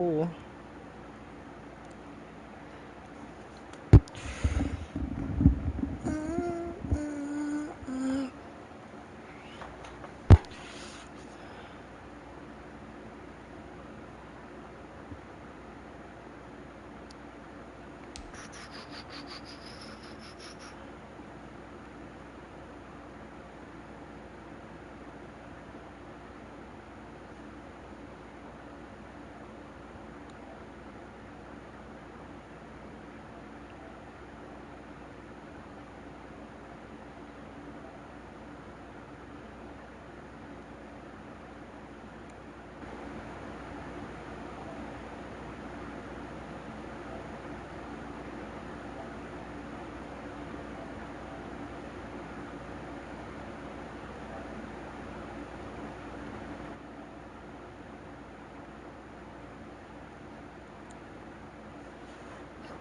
Oh.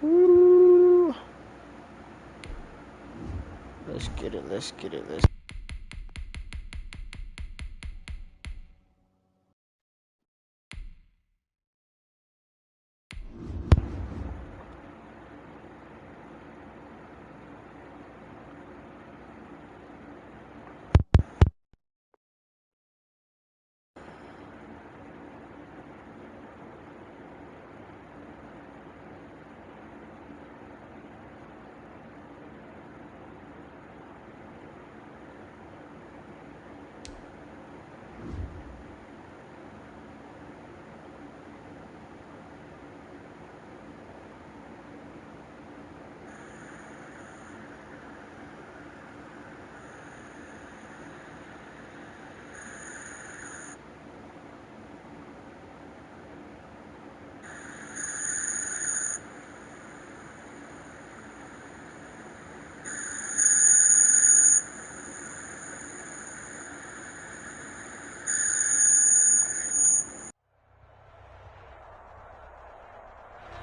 Ooh. Let's get it, let's get it, let's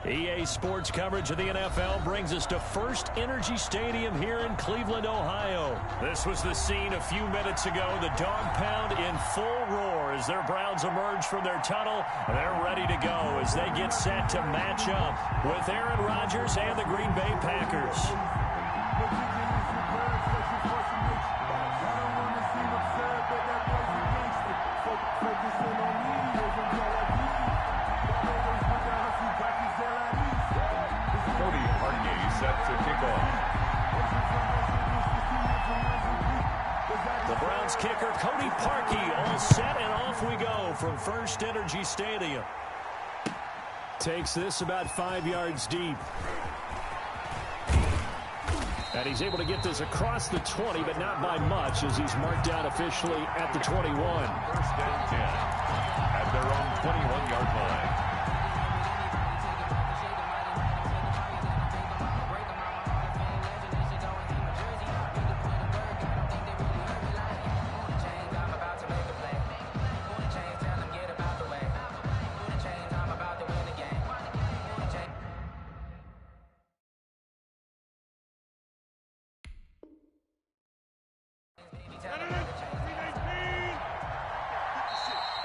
EA Sports coverage of the NFL brings us to First Energy Stadium here in Cleveland, Ohio. This was the scene a few minutes ago. The dog pound in full roar as their Browns emerge from their tunnel. They're ready to go as they get set to match up with Aaron Rodgers and the Green Bay Packers. The Browns kicker, Cody Parkey, all set, and off we go from First Energy Stadium. Takes this about 5 yards deep. And he's able to get this across the 20, but not by much, as he's marked down officially at the 21. First and 10 at their own 21-yard line.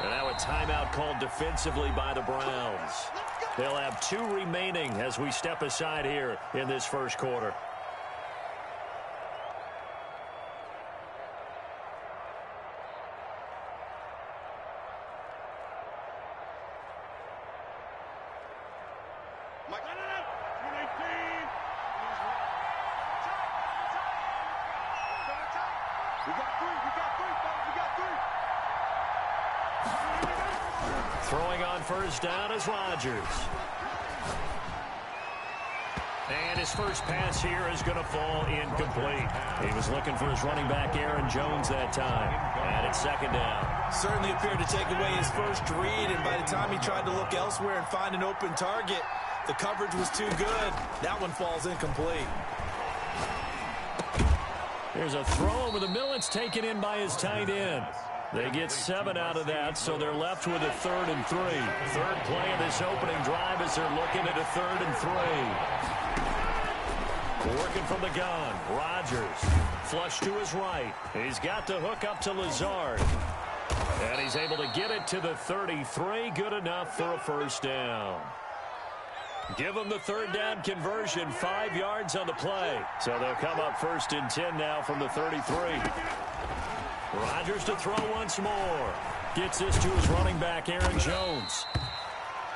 And now a timeout called defensively by the Browns. They'll have 2 remaining as we step aside here in this first quarter. Throwing on first down is Rodgers. And his first pass here is going to fall incomplete. He was looking for his running back, Aaron Jones, that time. And it's second down. Certainly appeared to take away his first read, and by the time he tried to look elsewhere and find an open target, the coverage was too good. That one falls incomplete. Here's a throw over the middle. It's taken in by his tight end. They get 7 out of that, so they're left with a 3rd and 3. Third play of this opening drive as they're looking at a 3rd and 3. Working from the gun, Rodgers. Flush to his right. He's got the hook up to Lazard. And he's able to get it to the 33. Good enough for a first down. Give them the third down conversion. 5 yards on the play. So they'll come up 1st and 10 now from the 33. Rodgers to throw once more. Gets this to his running back, Aaron Jones.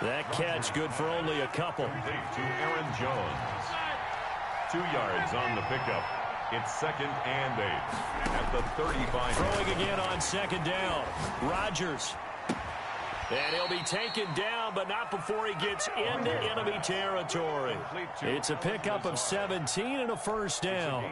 That catch good for only a couple. To Aaron Jones. 2 yards on the pickup. It's 2nd and 8 at the 35. Throwing again on 2nd down. Rodgers. And he'll be taken down, but not before he gets into enemy territory. It's a pickup of 17 and a first down.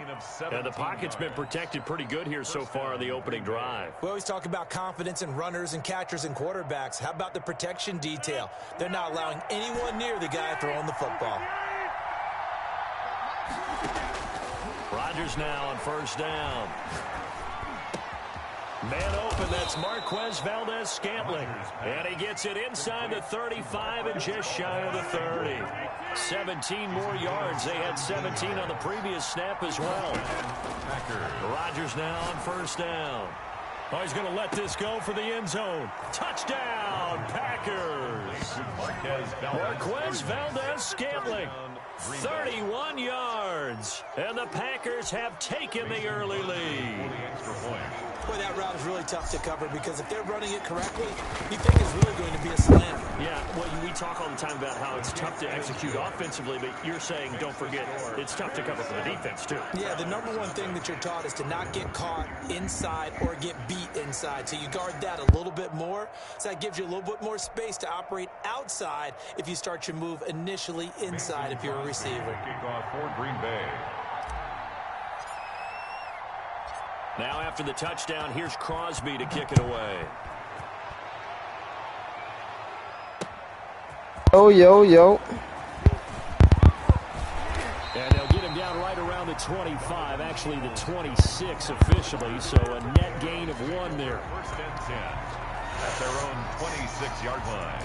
And the pocket's been protected pretty good here so far in the opening drive. We always talk about confidence in runners and catchers and quarterbacks. How about the protection detail? They're not allowing anyone near the guy throwing the football. Rodgers now on 1st down. Man open, that's Marquez Valdez-Scantling. And he gets it inside the 35 and just shy of the 30. 17 more yards. They had 17 on the previous snap as well. Rodgers now on 1st down. Oh, he's going to let this go for the end zone. Touchdown, Packers. Marquez Valdez-Scantling. 31 yards. And the Packers have taken the early lead. Boy, that route is really tough to cover because if they're running it correctly, you think it's really going to be a slant. Yeah, well, we talk all the time about how it's tough to execute offensively, but you're saying, don't forget, it's tough to cover for the defense, too. Yeah, the number one thing that you're taught is to not get caught inside or get beat inside. So you guard that a little bit more. So that gives you a little bit more space to operate outside if you start your move initially inside if you're a receiver. Kickoff for Green Bay. Now after the touchdown, here's Crosby to kick it away. Oh, yo. And they'll get him down right around the 25, actually the 26 officially, so a net gain of 1 there. 1st and 10 at their own 26-yard line.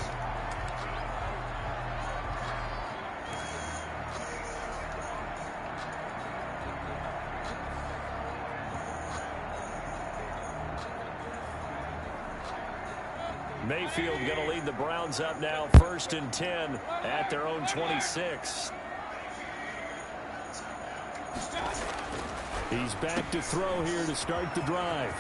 Mayfield going to lead the Browns up now, 1st and 10 at their own 26. He's back to throw here to start the drive.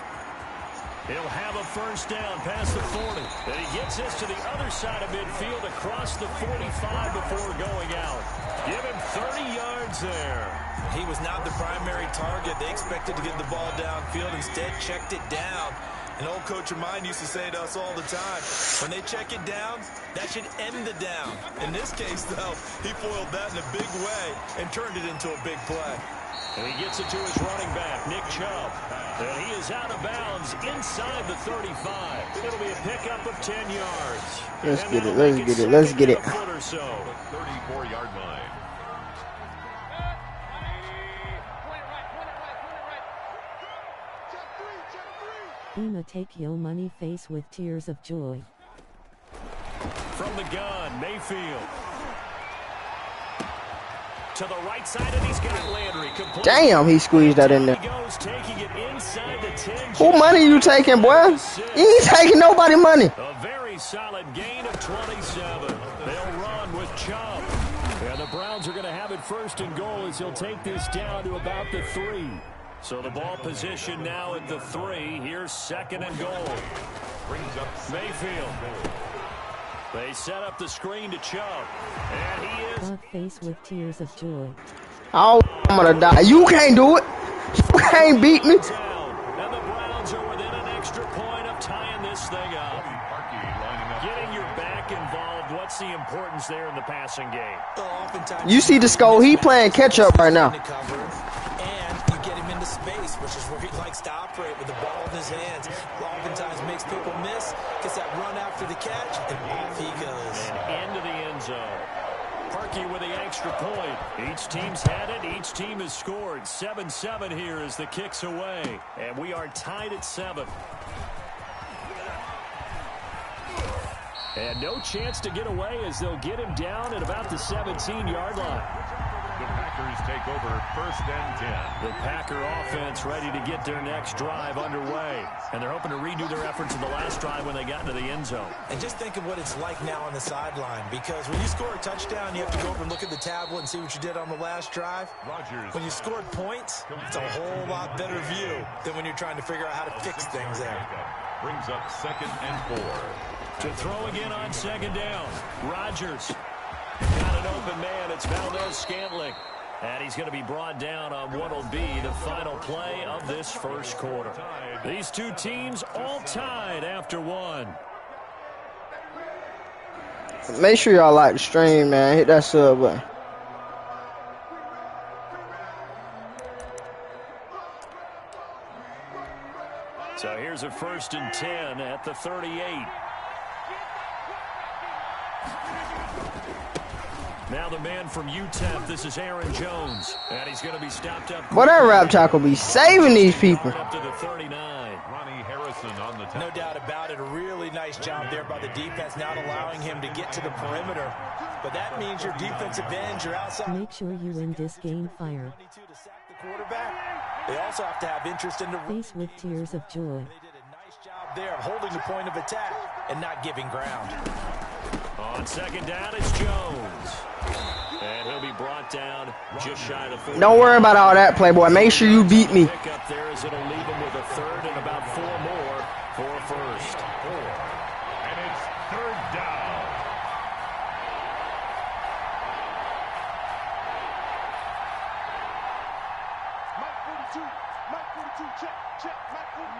He'll have a first down past the 40. Then he gets this to the other side of midfield across the 45 before going out. Give him 30 yards there. He was not the primary target. They expected to get the ball downfield. Instead, checked it down. An old coach of mine used to say to us all the time, when they check it down, that should end the down. In this case, though, he foiled that in a big way and turned it into a big play. And he gets it to his running back, Nick Chubb. And he is out of bounds inside the 35. It'll be a pickup of 10 yards. Let's get it. Let's get it. 34-yard line. Una take your money face with tears of joy. From the gun, Mayfield. To the right side, and he's got Landry. Damn, he squeezed that in there. He goes, taking it inside the 10. Who money you taking, boy? You ain't taking nobody money. A very solid gain of 27. They'll run with Chubb. And the Browns are going to have it 1st and goal as he'll take this down to about the 3. So the ball position now at the 3. Here's 2nd and goal. Brings up Mayfield. They set up the screen to Chubb. And he is... God face with tears of joy. Oh, I'm gonna die. You can't do it. You can't beat me. And the Browns are within an extra point of tying this thing up. Getting your back involved, what's the importance there in the passing game? You see the score, he playing catch up right now. And you get him into space, which is where he likes to operate with the ball in his hands. Oftentimes makes people miss, gets that run after the catch, and off he goes. And into the end zone. Parkey with the extra point. Each team's had it. Each team has scored. 7-7 here as the kick's away. And we are tied at 7. And no chance to get away as they'll get him down at about the 17-yard line. The Packers take over 1st and 10. The Packer offense ready to get their next drive underway. And they're hoping to redo their efforts in the last drive when they got into the end zone. And just think of what it's like now on the sideline, because when you score a touchdown, you have to go over and look at the tablet and see what you did on the last drive. When you scored points, it's a whole lot better view than when you're trying to figure out how to fix things there. Brings up 2nd and 4. To throw again on 2nd down. Rodgers got an open man. It's Valdez-Scantling. And he's going to be brought down on what will be the final play of this first quarter. These two teams all tied after one. Make sure y'all like the stream, man. Hit that sub button. So here's a 1st and 10 at the 38. Now the man from UTEP, this is Aaron Jones. And he's going to be stopped up. Boy, that rap tackle be saving these people. Up to the 39. Ronnie Harrison on the tackle. No doubt about it. A really nice job there by the defense, not allowing him to get to the perimeter. But that means your defensive ends, your outside. Make sure you win this game fire. To sack the quarterback. They also have to have interest in the Face with tears of joy. They did a nice job there of holding the point of attack and not giving ground. On 2nd down, it's Jones. And he'll be brought down just shy of the 40. Don't worry about all that, Playboy. Make sure you beat me. Pick up there as it'll leave him with a 3rd and about 4 more for a 1st. And it's 3rd down. Mike 42, Mike 42, check, Mike 42.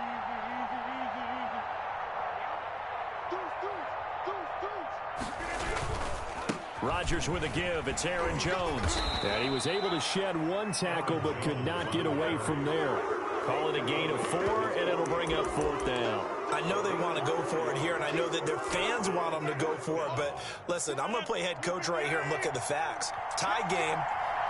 Rodgers with a give. It's Aaron Jones. And he was able to shed one tackle but could not get away from there. Call it a gain of 4, and it'll bring up 4th down. I know they want to go for it here, and I know that their fans want them to go for it, but listen, I'm going to play head coach right here and look at the facts. Tie game,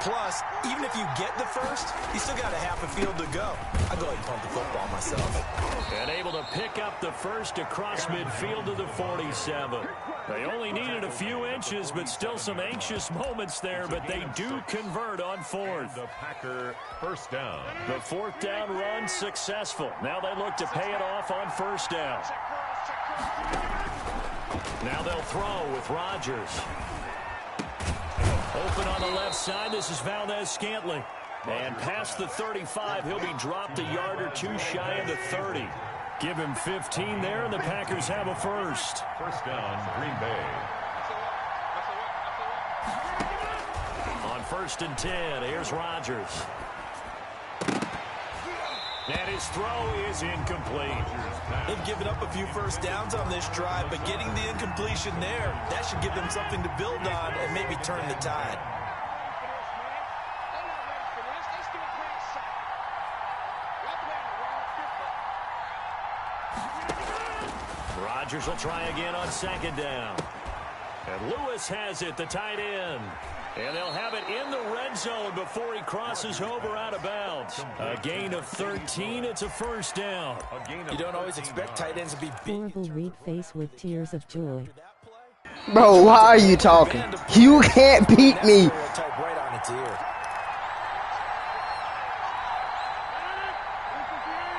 plus, even if you get the 1st, you still got a half a field to go. I go ahead and punt the football myself. And able to pick up the 1st across midfield to the 47. They only needed a few inches, but still some anxious moments there, but they do convert on 4th. The Packer 1st down. The 4th down run successful. Now they look to pay it off on 1st down. Now they'll throw with Rodgers. Open on the left side. This is Valdez-Scantling. And past the 35, he'll be dropped a yard or 2 shy of the 30. Give him 15 there, and the Packers have a 1st. 1st down, Green Bay. On 1st and 10, here's Rodgers. And his throw is incomplete. They've given up a few 1st downs on this drive, but getting the incompletion there, that should give them something to build on and maybe turn the tide. Rodgers will try again on 2nd down. And Lewis has it, the tight end. And they'll have it in the red zone before he crosses over out of bounds. A gain of 13. It's a 1st down. You don't always expect tight ends to be big. Horrible Reed face with tears of joy. Bro, why are you talking? You can't beat me. Right on its ear.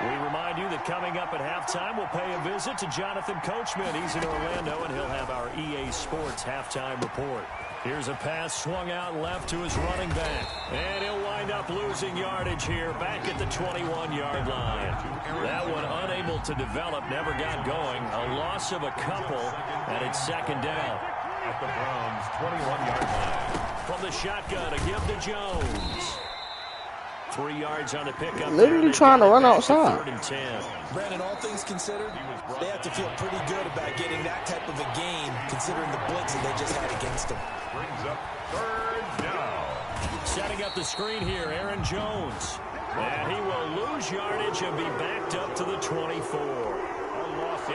We remind you that coming up at halftime, we'll pay a visit to Jonathan Coachman. He's in Orlando, and he'll have our EA Sports halftime report. Here's a pass swung out left to his running back. And he'll wind up losing yardage here back at the 21-yard line. That one unable to develop, never got going. A loss of a couple, and it's 2nd down. At the Browns' 21-yard line. From the shotgun, a give to Jones. 3 yards on the pickup. Literally trying to run outside. 3rd and 10. Brandon, all things considered, they have to feel pretty good about getting that type of a gain, considering the blitz that they just had against them. Brings up 3rd down. Setting up the screen here, Aaron Jones. And he will lose yardage and be backed up to the 24.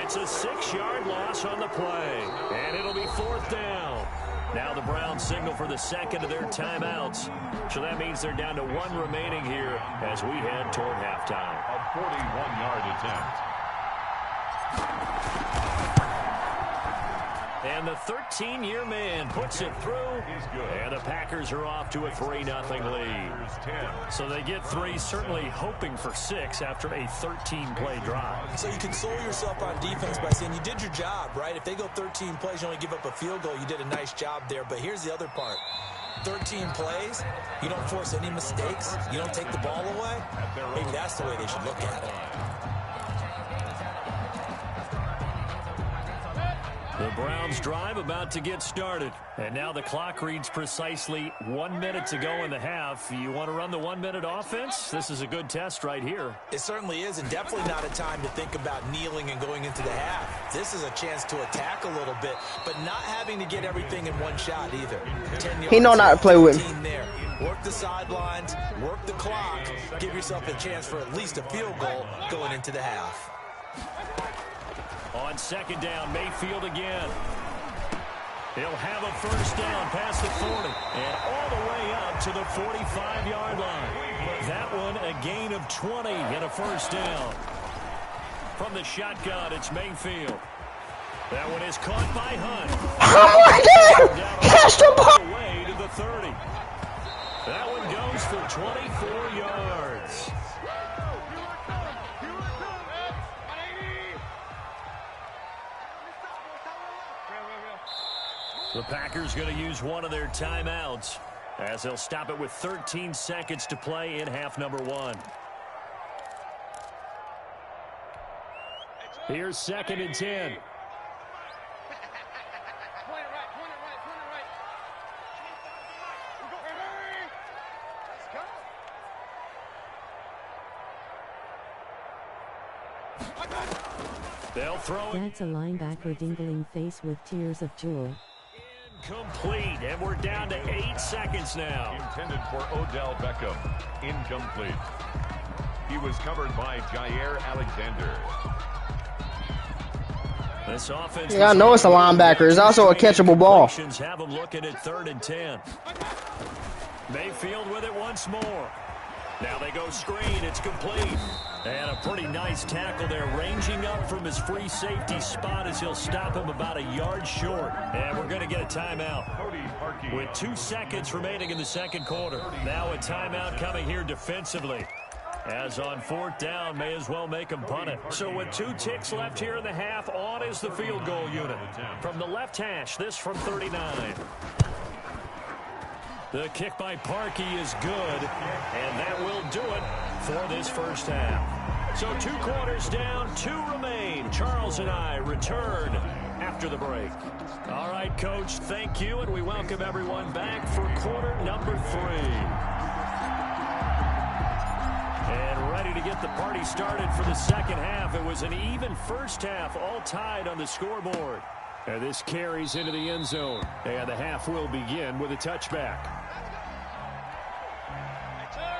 It's a 6-yard loss on the play. And it'll be 4th down. Now the Browns signal for the 2nd of their timeouts. So that means they're down to 1 remaining here as we head toward halftime. A 41-yard attempt. And the 13-year man puts it through. And the Packers are off to a 3-0 lead. So they get 3, certainly hoping for 6 after a 13-play drive. So you console yourself on defense by saying you did your job, right? If they go 13 plays, you only give up a field goal, you did a nice job there. But here's the other part. 13 plays, you don't force any mistakes, you don't take the ball away. Maybe that's the way they should look at it. The Browns drive about to get started. And now the clock reads precisely 1 minute to go in the half. You want to run the 1-minute offense? This is a good test right here. It certainly is, and definitely not a time to think about kneeling and going into the half. This is a chance to attack a little bit, but not having to get everything in one shot either. 10 yards, He know not to play with me. there. Work the sidelines, work the clock, give yourself a chance for at least a field goal going into the half. On second down, Mayfield again. He'll have a first down past the 40 and all the way up to the 45-yard line. That one a gain of 20 and a first down. From the shotgun, it's Mayfield. That one is caught by Hunt. Oh my God! Catch the ball! Away to the 30. That one goes for 24 yards. The Packers going to use one of their timeouts as they'll stop it with 13 seconds to play in half number 1. Here's 2nd and 10. They'll throw it. That's a linebacker dingling face with tears of joy. Complete, and we're down to 8 seconds now. Intended for Odell Beckham. Incomplete. He was covered by Jair Alexander. This offense. Yeah, I know it's a linebacker. It's also a catchable ball. Have them looking at 3rd and 10. Mayfield with it once more. Now they go screen. It's complete. And a pretty nice tackle there, ranging up from his free safety spot as he'll stop him about a yard short. And we're going to get a timeout. With 2 seconds remaining in the second quarter. Now a timeout coming here defensively. As on 4th down, may as well make him punt it. So with 2 ticks left here in the half, on is the field goal unit. From the left hash, this from 39. The kick by Parkey is good, and that will do it for this first half. So 2 quarters down, 2 remain. Charles and I return after the break. All right, Coach, thank you, and we welcome everyone back for quarter number 3. And ready to get the party started for the second half. It was an even first half, all tied on the scoreboard. And this carries into the end zone. And the half will begin with a touchback.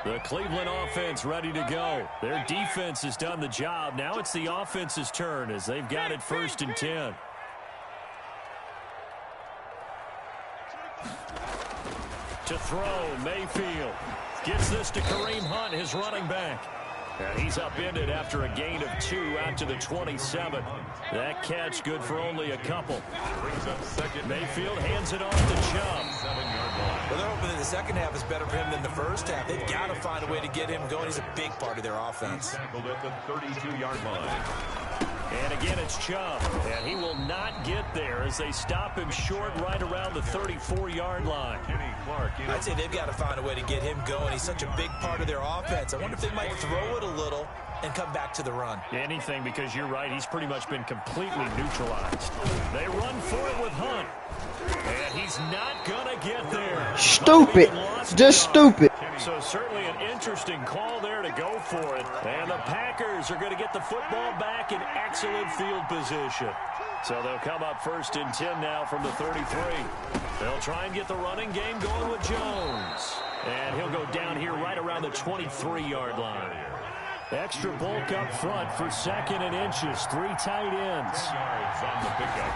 The Cleveland offense ready to go. Their defense has done the job. Now it's the offense's turn as they've got it 1st and 10. To throw, Mayfield. Gets this to Kareem Hunt, his running back. And he's upended after a gain of 2 out to the 27. That catch good for only a couple. Mayfield hands it off to Chubb. Well, they're hoping that the second half is better for him than the first half. They've got to find a way to get him going. He's a big part of their offense. Tackled at the 32-yard line. And again, it's Chubb. And he will not get there as they stop him short right around the 34-yard line. I'd say they've got to find a way to get him going. He's such a big part of their offense. I wonder if they might throw it a little and come back to the run. Anything, because you're right. He's pretty much been completely neutralized. They run for it with Hunt. And he's not going to get there. Stupid. Just stupid. So certainly an interesting call there to go for it. And the Packers are going to get the football back in excellent field position. So they'll come up 1st and 10 now from the 33. They'll try and get the running game going with Jones. And he'll go down here right around the 23-yard line. Extra bulk up front for 2nd and inches. 3 tight ends. Yards on the pickup.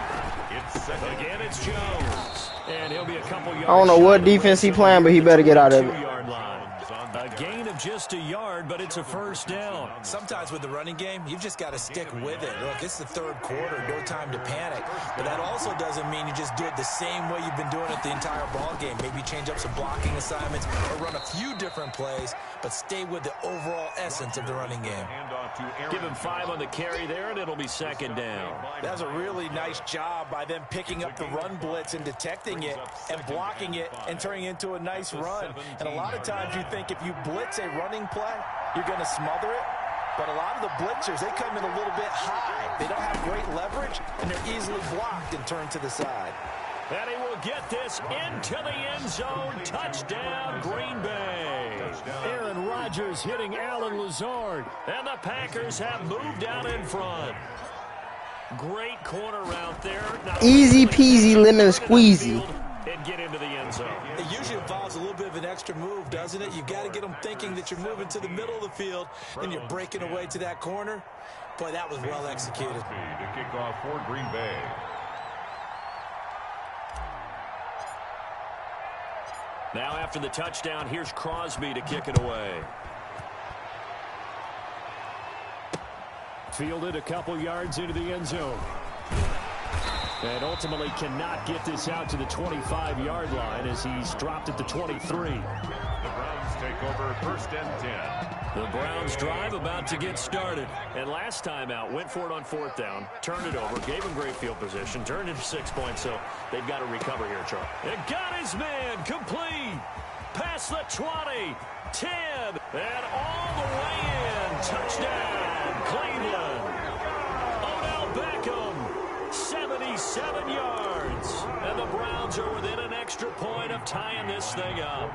It's second. Again, it's Jones. And he'll be a couple yards. I don't know what defense he playing, but he better get out of it. 2-yard line. A gain of just a yard, but it's a first down. Sometimes with the running game, you've just got to stick with it. Look, it's the third quarter, no time to panic. But that also doesn't mean you just do it the same way you've been doing it the entire ball game. Maybe change up some blocking assignments or run a few different plays, but stay with the overall essence of the running game. Give him 5 on the carry there, and it'll be second down. That was a really nice job by them picking up the run blitz and detecting it and blocking it and turning it into a nice run. And a lot of times you think if you blitz a running play, you're going to smother it. But a lot of the blitzers, they come in a little bit high. They don't have great leverage, and they're easily blocked and turned to the side. And he will get this into the end zone. Touchdown, Green Bay. Aaron Rodgers hitting Alan Lazard. And the Packers have moved out in front. Great corner route there. Now Easy peasy lemon squeezy. And get into the end zone. It usually involves a little bit of an extra move, doesn't it? You've got to get them thinking that you're moving to the middle of the field and you're breaking away to that corner. Boy, that was well executed. To kick off for Green Bay. Now after the touchdown, here's Crosby to kick it away. Fielded a couple yards into the end zone. And ultimately cannot get this out to the 25-yard line as he's dropped at the 23. The Browns take over first and 10. The Browns drive about to get started. And last time out, went for it on 4th down, turned it over, gave him great field position, turned it to 6 points, so they've got to recover here, Charles. And got his man complete. Past the 20, 10, and all the way in. Touchdown, Cleveland. Odell Beckham, 77 yards. And the Browns are within an extra point of tying this thing up.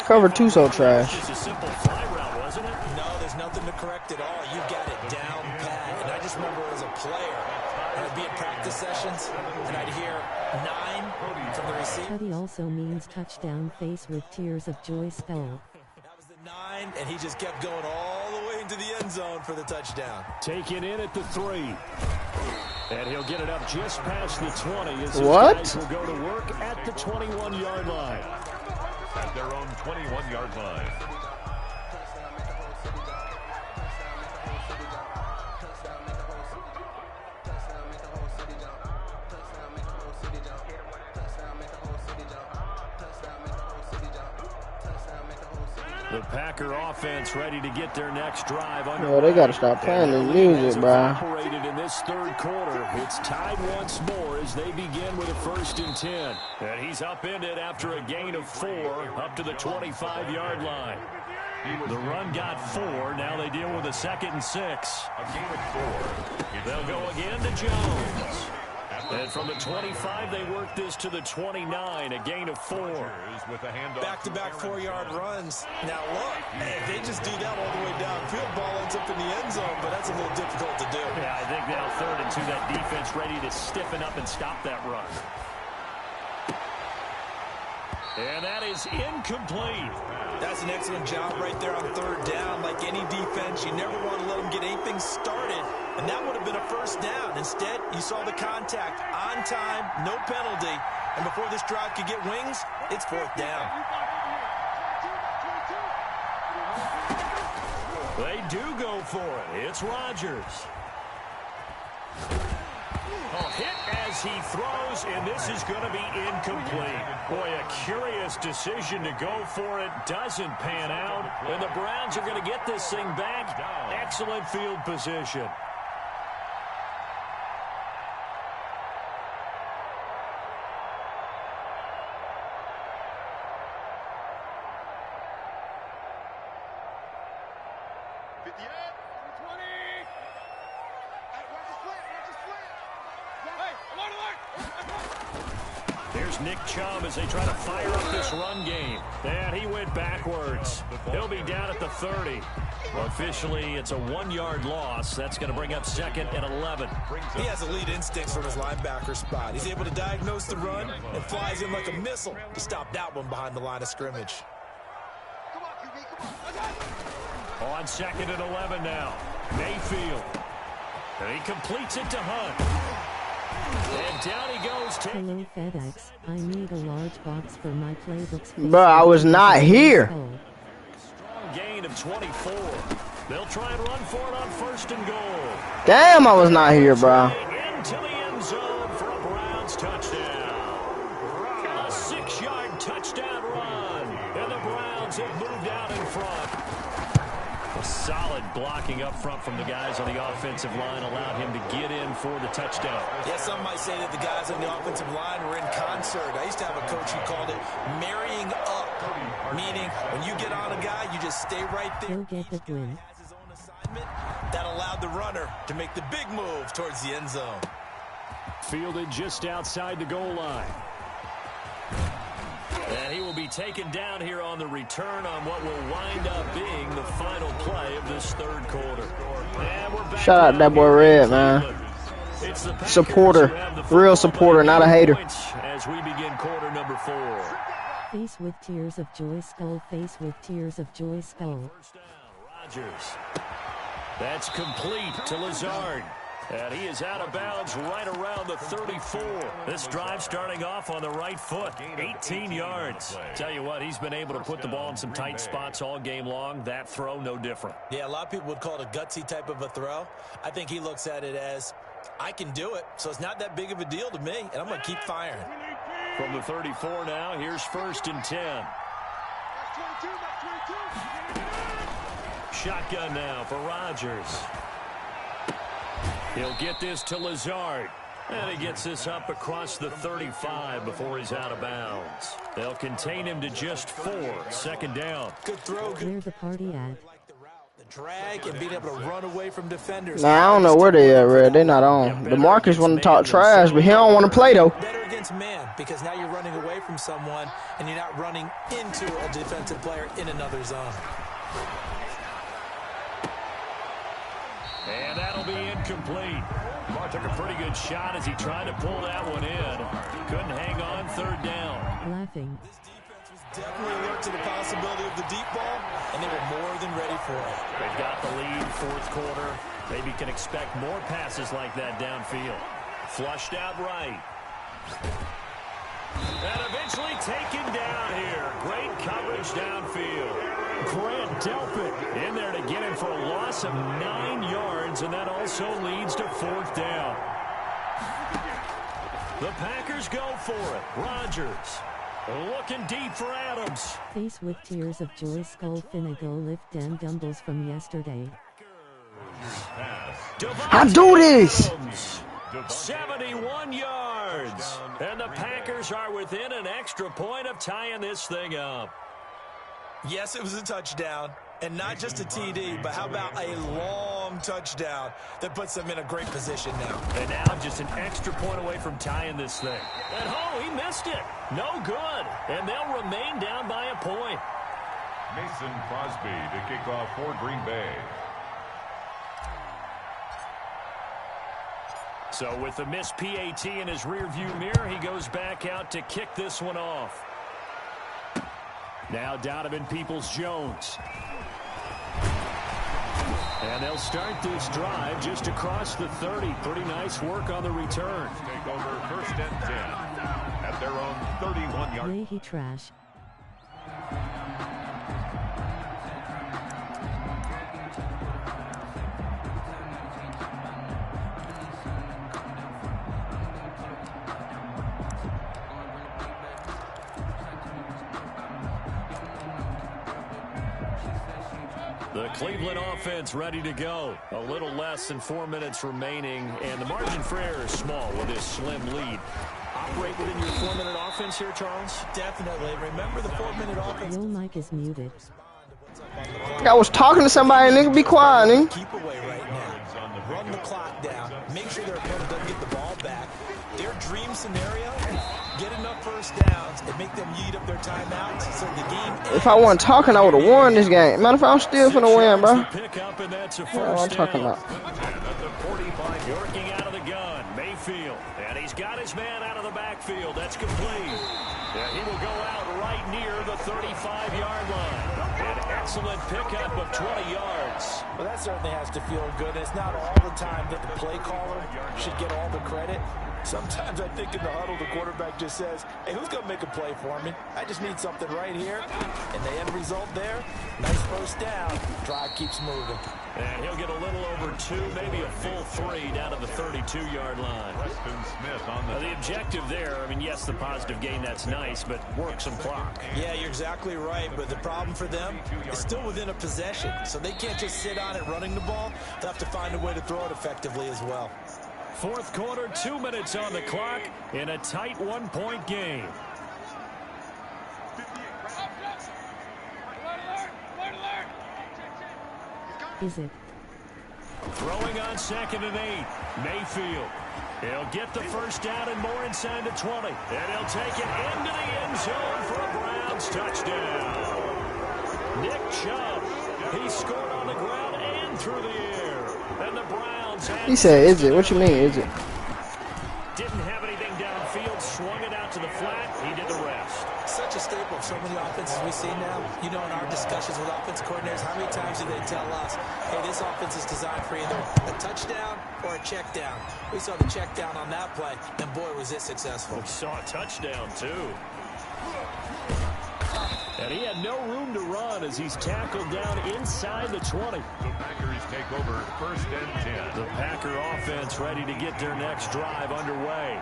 Cover 2 so trash. Just a simple fly route, wasn't it? No, there's nothing to correct at all. You've got it down pat. And I just remember as a player, I'd be at practice sessions, and I'd hear 9 from the receiver. Hoodie also means touchdown face with tears of joy spell. That was the 9, and he just kept going all the way into the end zone for the touchdown. Taken in at the 3. And he'll get it up just past the 20 as his What? guys will go to work at the 21-yard line. At their own 21-yard line. The Packer offense ready to get their next drive underway. Yo, they gotta stop playing this music, bro. Operated in this third quarter. It's tied once more as they begin with a 1st and 10. And he's upended after a gain of 4 up to the 25-yard line. The run got 4. Now they deal with a 2nd and 6. A gain of 4. They'll go again to Jones. And from the 25, they work this to the 29, a gain of 4. Back-to-back 4-yard runs. Now, look, if they just do that all the way downfield, ball ends up in the end zone, but that's a little difficult to do. Yeah, I think now 3rd and 2, that defense ready to stiffen up and stop that run. And that is incomplete. That's an excellent job right there on 3rd down. Like any defense, you never want to let them get anything started. And that would have been a 1st down. Instead, you saw the contact on time, no penalty. And before this drive could get wings, it's 4th down. They do go for it. It's Rodgers. Hit as he throws, and this is going to be incomplete. Boy, a curious decision to go for it. Doesn't pan out, and the Browns are going to get this thing back. Excellent field position. Here's Nick Chubb as they try to fire up this run game. And he went backwards. He'll be down at the 30. Officially, it's a 1-yard loss. That's going to bring up 2nd and 11. He has elite instincts from his linebacker spot. He's able to diagnose the run and flies in like a missile to stop that one behind the line of scrimmage. On 2nd and 11 now. Mayfield. And he completes it to Hunt. And down he goes. Hello FedEx, I need a large box for my playbooks. Bro, I was not here. gain of 24. They'll try and run for it on 1st and goal. Damn, I was not here, bro. Into the end zone for a Browns touchdown. A 6-yard touchdown run. And the Browns have moved out in front. A solid blocking up front from the guys on the offensive line allowed him to get in for the touchdown. Yeah, some might say that the guys on the offensive line were in concert. I used to have a coach who called it marrying up, meaning when you get on a guy, you just stay right there. He'll get the win. His own assignment. That allowed the runner to make the big move towards the end zone. Fielded just outside the goal line. And he will be taken down here on the return on what will wind up being the final play of this 3rd quarter. And we're back. Shout out that boy Red, man. Supporter. Real supporter, not a hater. As we begin quarter number 4. Face with tears of joy, skull. Face with tears of joy, skull. First down, Rodgers. That's complete to Lazard. And he is out of bounds right around the 34. This drive starting off on the right foot. 18 yards. Tell you what, he's been able to put the ball in some tight spots all game long. That throw, no different. Yeah, a lot of people would call it a gutsy type of a throw. I think he looks at it as, I can do it, so it's not that big of a deal to me, and I'm going to keep firing. From the 34 now, here's 1st and 10. Shotgun now for Rodgers. He'll get this to Lazard. And he gets this up across the 35 before he's out of bounds. They'll contain him to just 4. 2nd down. Good throw. Where the party at? The drag and being able to run away from defenders. Nah, I don't know where they at, Red. They're not on. DeMarcus want to talk trash, but he don't want to play, though. Better against man, because now you're running away from someone, and you're not running into a defensive player in another zone. And that'll be incomplete. Mark took a pretty good shot as he tried to pull that one in. Couldn't hang on 3rd down. Laughing. This defense was definitely alert to the possibility of the deep ball, and they were more than ready for it. They've got the lead, 4th quarter. Maybe can expect more passes like that downfield. Flushed out right. And eventually taken down here. Great coverage downfield. Grant Delpit in there to get him for a loss of 9 yards, and that also leads to 4th down. The Packers go for it. Rodgers looking deep for Adams. Face with tears of joy, skull. Finna go lift them dumbbells from yesterday. I do this. 71 yards. And the Packers are within an extra point of tying this thing up. Yes, it was a touchdown, and not just a TD, but how about a long touchdown that puts them in a great position now. And now just an extra point away from tying this thing. And oh, he missed it. No good. And they'll remain down by a point. Mason Crosby to kick off for Green Bay. So with the missed PAT in his rearview mirror, he goes back out to kick this one off. Now Donovan Peoples-Jones. And they'll start this drive just across the 30. Pretty nice work on the return. Take over 1st and 10 at their own 31-yard. Way he trash. The Cleveland offense ready to go. A little less than 4 minutes remaining, and the margin for error is small with this slim lead. Operate within your 4-minute offense here, Charles? Definitely. Remember the 4-minute offense. Your mic is muted. I was talking to somebody, nigga. Be quiet, nigga. Keep away right now. Run the clock down. Make sure their opponent doesn't get the ball back. Their dream scenario, get enough 1st downs and make them eat up their timeouts so the game ends. If I wasn't talking, I would have won this game. Matter of fact, I'm still finna win, bro. What I'm talking about. At the 45, working out of the gun, Mayfield. And he's got his man out of the backfield. That's complete. Yeah, he will go out right near the 35-yard line. An excellent pickup of 20 yards. Well, that certainly has to feel good. It's not all the time that the play caller should get all the credit. Sometimes I think in the huddle, the quarterback just says, hey, who's going to make a play for me? I just need something right here. And the end result there, nice first down. Drive keeps moving. And he'll get a little over 2, maybe a full 3 down to the 32-yard line. Preston Smith on The objective there, I mean, yes, the positive gain, that's nice, but work some clock. Yeah, you're exactly right, but the problem for them is still within a possession, so they can't just sit on it running the ball. They'll have to find a way to throw it effectively as well. Fourth quarter, 2 minutes on the clock in a tight 1-point game. Is it? Throwing on 2nd and 8. Mayfield. He'll get the first down and more inside the 20. And he'll take it into the end zone for a Browns touchdown. Nick Chubb. He scored on the ground and through the air. And the Browns had... He said, is it? What you mean, is it? Didn't have anything downfield. Swung it out to the flat. He did the rest. Such a staple of so many offenses we see now. You know, in our discussions with offensive coordinators, how many times do they tell us, hey, this offense is designed for either a touchdown or a check down. We saw the check down on that play, and boy, was it successful. We saw a touchdown, too. And he had no room to run as he's tackled down inside the 20. The Packers take over 1st and 10. The Packer offense ready to get their next drive underway.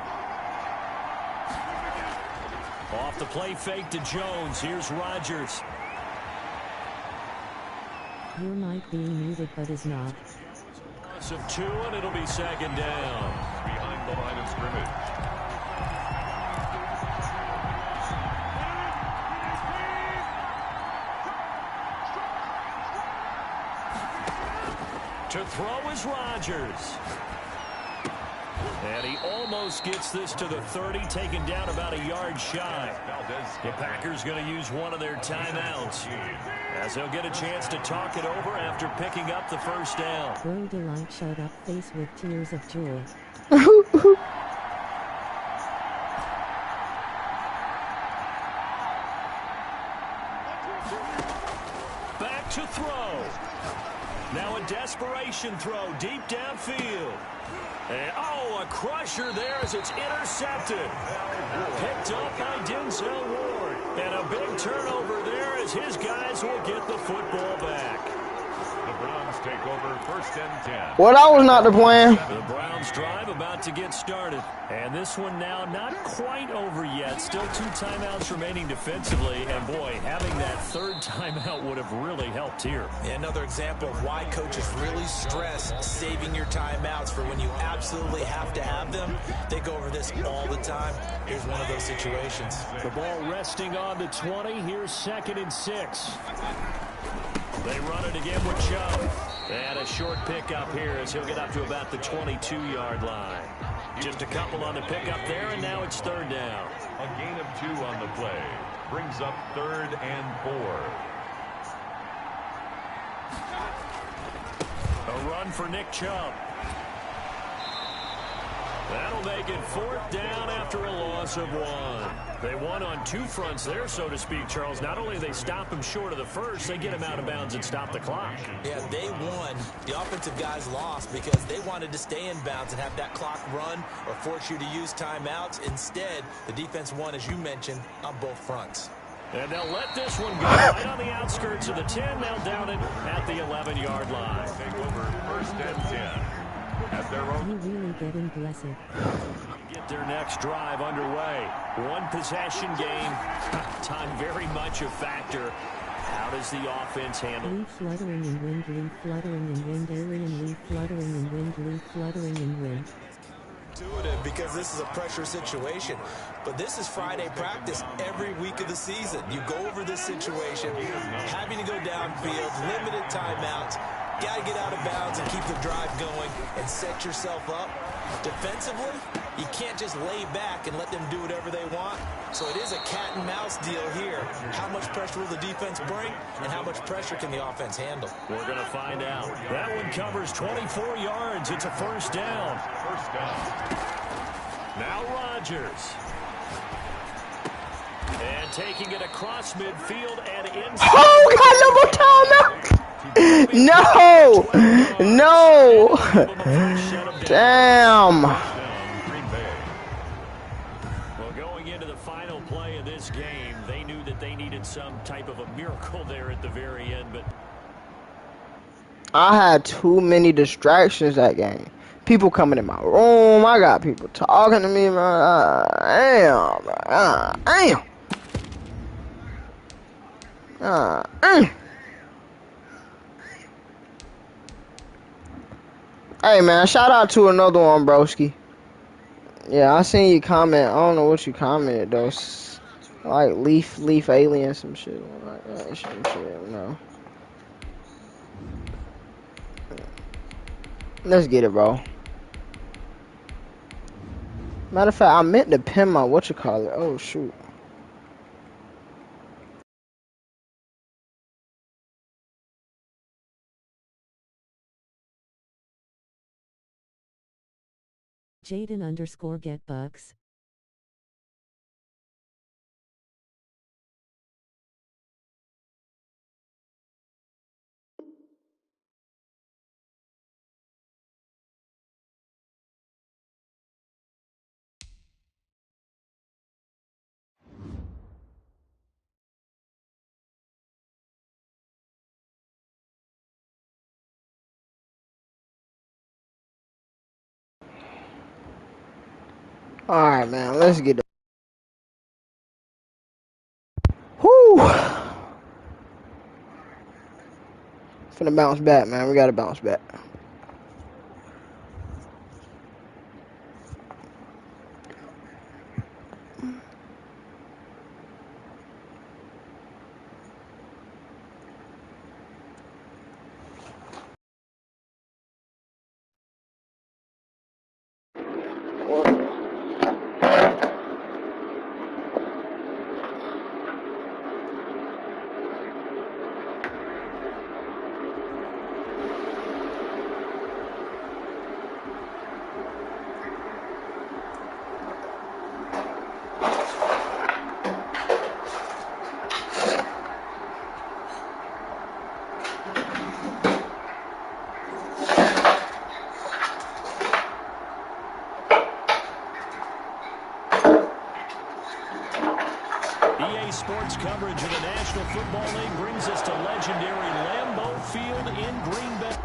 Off the play fake to Jones. Here's Rodgers. Your mic being muted but is not. Loss of 2, and it'll be 2nd down. Behind the line of scrimmage. To throw is Rodgers. And he almost gets this to the 30, taken down about a yard shy. The Packers going to use one of their timeouts as they'll get a chance to talk it over after picking up the first down. Bro Delight showed up face with tears of joy. Back to throw. Now a desperation throw deep downfield. And, oh, a crusher there as it's intercepted. Picked up by Denzel Ward. And a big turnover there as his guys will get the football back. The Browns take over 1st and 10. Well, that was not the plan. The Browns drive about to get started. And this one now not quite over yet. Still 2 timeouts remaining defensively. And, boy, having that 3rd timeout would have really helped here. Yeah, another example of why coaches really stress saving your timeouts for when you absolutely have to have them. They go over this all the time. Here's one of those situations. The ball resting on the 20. Here's 2nd and 6. They run it again with Chubb. And a short pickup here as he'll get up to about the 22-yard line. Just a couple on the pickup there, and now it's 3rd down. A gain of 2 on the play. Brings up 3rd and 4. A run for Nick Chubb. That'll make it 4th down after a loss of 1. They won on 2 fronts there, so to speak, Charles. Not only they stop him short of the first, they get him out of bounds and stop the clock. Yeah, they won. The offensive guys lost because they wanted to stay in bounds and have that clock run or force you to use timeouts. Instead, the defense won, as you mentioned, on both fronts. And they'll let this one go right on the outskirts of the 10. They'll down it at the 11-yard line. Take over 1st and 10. At their own. You really getting blessed. Get their next drive underway. 1 possession game. Time very much a factor. How does the offense handle? Leaf fluttering in wind, leaf fluttering in wind, alien leaf fluttering in wind, leaf fluttering in wind. Intuitive because this is a pressure situation, but this is Friday practice every week of the season. You go over this situation, having to go downfield, limited timeouts. Got to get out of bounds and keep the drive going and set yourself up. Defensively, you can't just lay back and let them do whatever they want. So it is a cat and mouse deal here. How much pressure will the defense bring, and how much pressure can the offense handle? We're going to find out. That one covers 24 yards. It's a 1st down. 1st down. Now Rodgers. taking it across midfield and inside. Oh, we got no more timeout. No. Damn. Well, going into the final play of this game, they knew that they needed some type of a miracle there at the very end, but I had too many distractions that game. People coming in my room. I got people talking to me, man. Damn. Hey, man, shout out to another one, broski. Yeah, I seen you comment. I don't know what you commented, though. Like, leaf alien, some shit. Like that, some shit, you know. Let's get it, bro. Matter of fact, I meant to pin my whatchamacallit. Oh, shoot. Jaden_getbucks. Alright, man, let's get it. Whoo! Finna bounce back, man. We gotta bounce back. EA Sports coverage of the National Football League brings us to legendary Lambeau Field in Green Bay.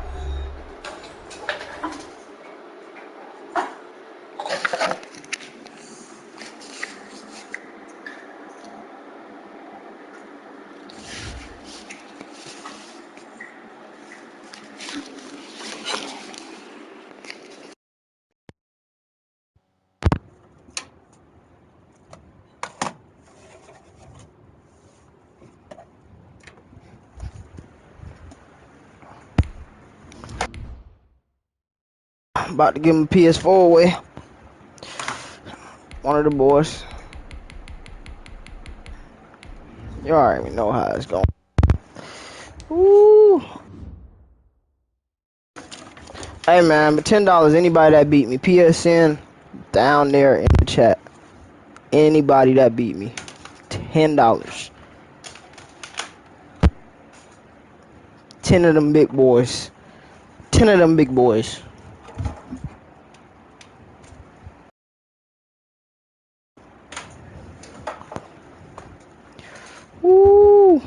About to give him a PS4 away. One of the boys. You already know how it's going. Woo! Hey, man, but $10, anybody that beat me, PSN down there in the chat. Anybody that beat me, $10. 10 of them big boys. 10 of them big boys. Woo!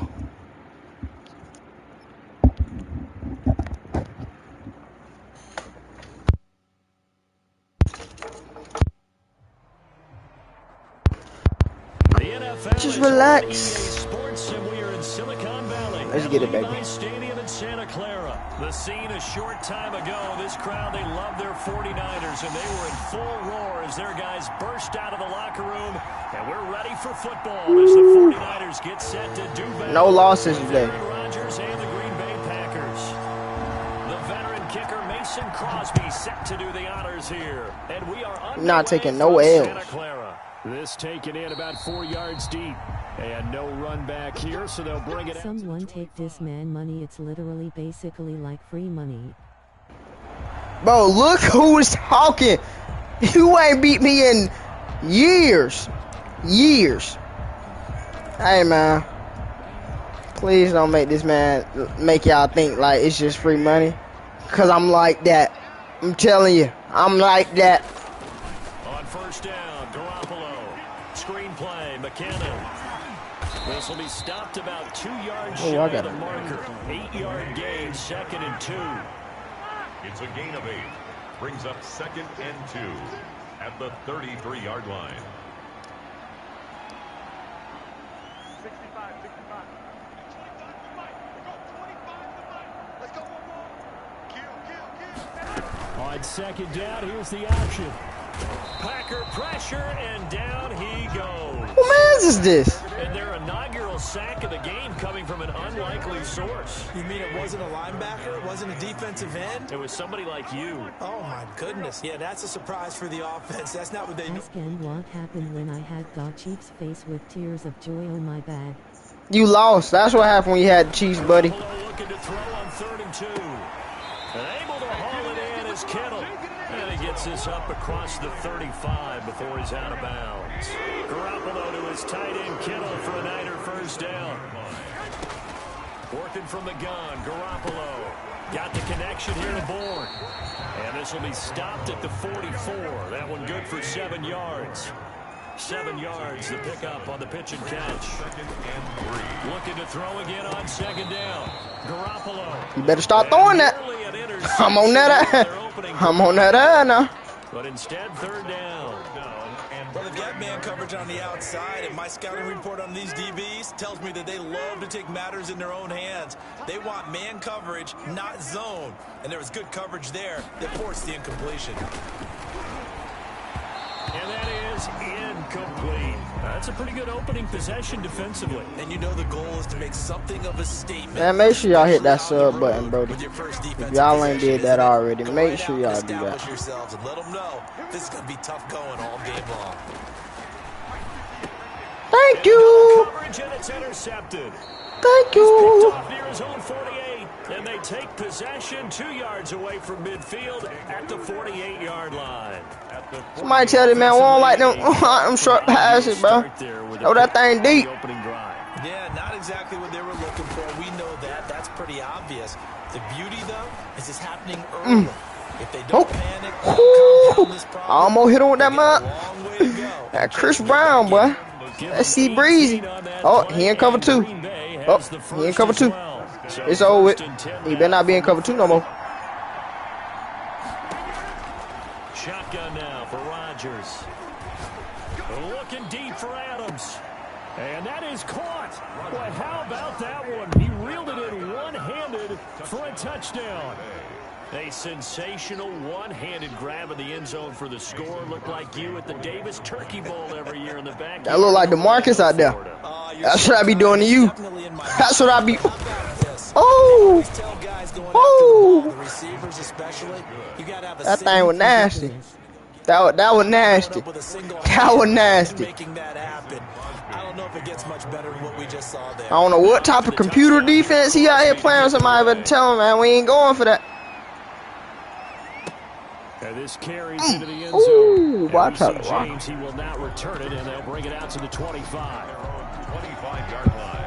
Just relax. Sports, and we are in Silicon Valley. Let's get it, baby. Stadium in Santa Clara. The scene a short time ago. This crowd, they love their 49ers, and they were in full roar as their guys burst out of the locker room. And we're ready for football as the 49ers get set to do battle. No losses today. Rodgers and the Green Bay Packers. The veteran kicker Mason Crosby set to do the honors here. And we are not taking no L's. Santa Clara. This taken in about 4 yards deep. And no run back here, so they'll bring it out. Someone take this man money. It's literally basically like free money. Bro, look who is talking. You ain't beat me in years. Years. Hey, man. Please don't make this man make y'all think like it's just free money. Cause I'm like that. I'm telling you, I'm like that. On first down, Garoppolo. Screenplay, McKinnon. This will be stopped about 2 yards shy of the marker. 8-yard gain, 2nd and 2. It's a gain of 8. Brings up 2nd and 2 at the 33-yard line. 65, 65. Let's go, one more. Kill. On 2nd down, here's the option. Packer pressure, and down he goes. Who man's is this? And their inaugural sack of the game coming from an unlikely source. You mean it wasn't a linebacker? It wasn't a defensive end? It was somebody like you. Oh, my goodness. Yeah, that's a surprise for the offense. That's not what they do. Ask and what happened when I had got Chiefs face with tears of joy on my bag. You lost. That's what happened when you had the Chiefs, buddy. Looking to throw on 3rd and 2. And able to haul it in is Kittle. And he gets this up across the 35 before he's out of bounds. Garoppolo to his tight end Kittle for a Niner first down. Working from the gun, Garoppolo. Got the connection here to Bourne. And this will be stopped at the 44. That one good for 7 yards. 7 yards, the pickup on the pitch and catch. 2nd and 3. Looking to throw again on 2nd down. Garoppolo. You better start throwing that. I'm on that. I'm on that now. But instead, 3rd down. Well, they've got man coverage on the outside, and my scouting report on these DBs tells me that they love to take matters in their own hands. They want man coverage, not zone. And there was good coverage there that forced the incompletion. And that is incomplete. That's a pretty good opening possession defensively. And you know the goal is to make something of a statement. Man, make sure y'all hit that sub button, Brody. If y'all ain't did that already, make sure y'all do that. Establish yourselves and let them know this is going to be tough going all game long. Thank you. Coverage, and it's intercepted. Thank you. Off near his own 48, and they take possession 2 yards away from midfield at the 48-yard line. Somebody tell this man, we don't like them short passes, bro. Oh, that thing deep. Yeah, not exactly what they were looking for. We know that. That's pretty obvious. The beauty, though, is it's happening early. If they don't panic, I almost hit him with that mug. That Chris Brown, boy. Let's see Breezy. Oh, he in cover 2. Oh, he in cover 2. It's over with. He better not be in cover 2 no more. Shotgun now for Rodgers. Looking deep for Adams. And that is caught. Boy, how about that one? He reeled it in one-handed for a touchdown. A sensational one-handed grab in the end zone for the score. Looked like you at the Davis Turkey Bowl every year in the back. That look like DeMarcus out there. That's what I be doing to you. That's what I be. Oh. Oh. That thing was nasty. That was nasty. That was nasty. I don't know if it gets much better than what we just saw there. I don't know what type of computer defense he out here playing. Somebody better tell him, man, we ain't going for that. And this carries into the end zone. Ooh, watch out. James, he will not return it, and they'll bring it out to the 25. 25-yard line.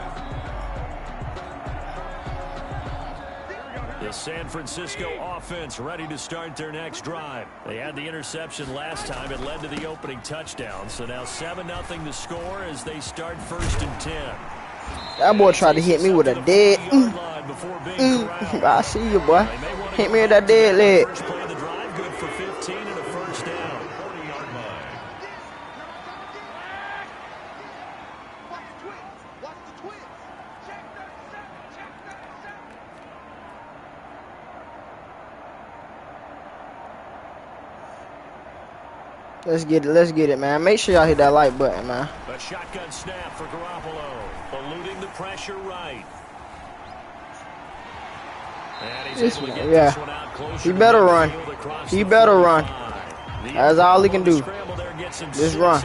The San Francisco offense ready to start their next drive. They had the interception last time. It led to the opening touchdown. So now 7-0 the score as they start 1st and 10. That boy tried to hit me with a dead. I see you, boy. Hit me with that dead leg. First play of the drive, good for 15 and a first down. 40-yard line. Watch the twins. Check 37. Check 37. Let's get it, man. Make sure y'all hit that like button, man. A shotgun snap for Garoppolo, eluding the pressure right. And he's able to get this one out closer. He better run. He better run. That's all he can do. Just run.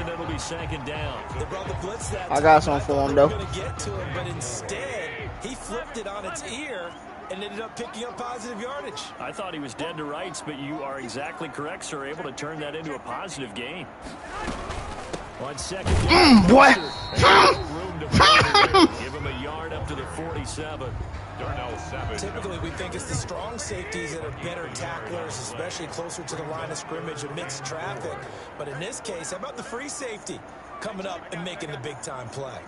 I got something for him, though. But instead, he flipped it on its ear and ended up picking up positive yardage. I thought he was dead to rights, but you are exactly correct, sir. Able to turn that into a positive gain. On second, boy. 27. Darnell Savage. Typically, we think it's the strong safeties that are better tacklers, especially closer to the line of scrimmage amidst traffic. But in this case, how about the free safety coming up and making the big-time play?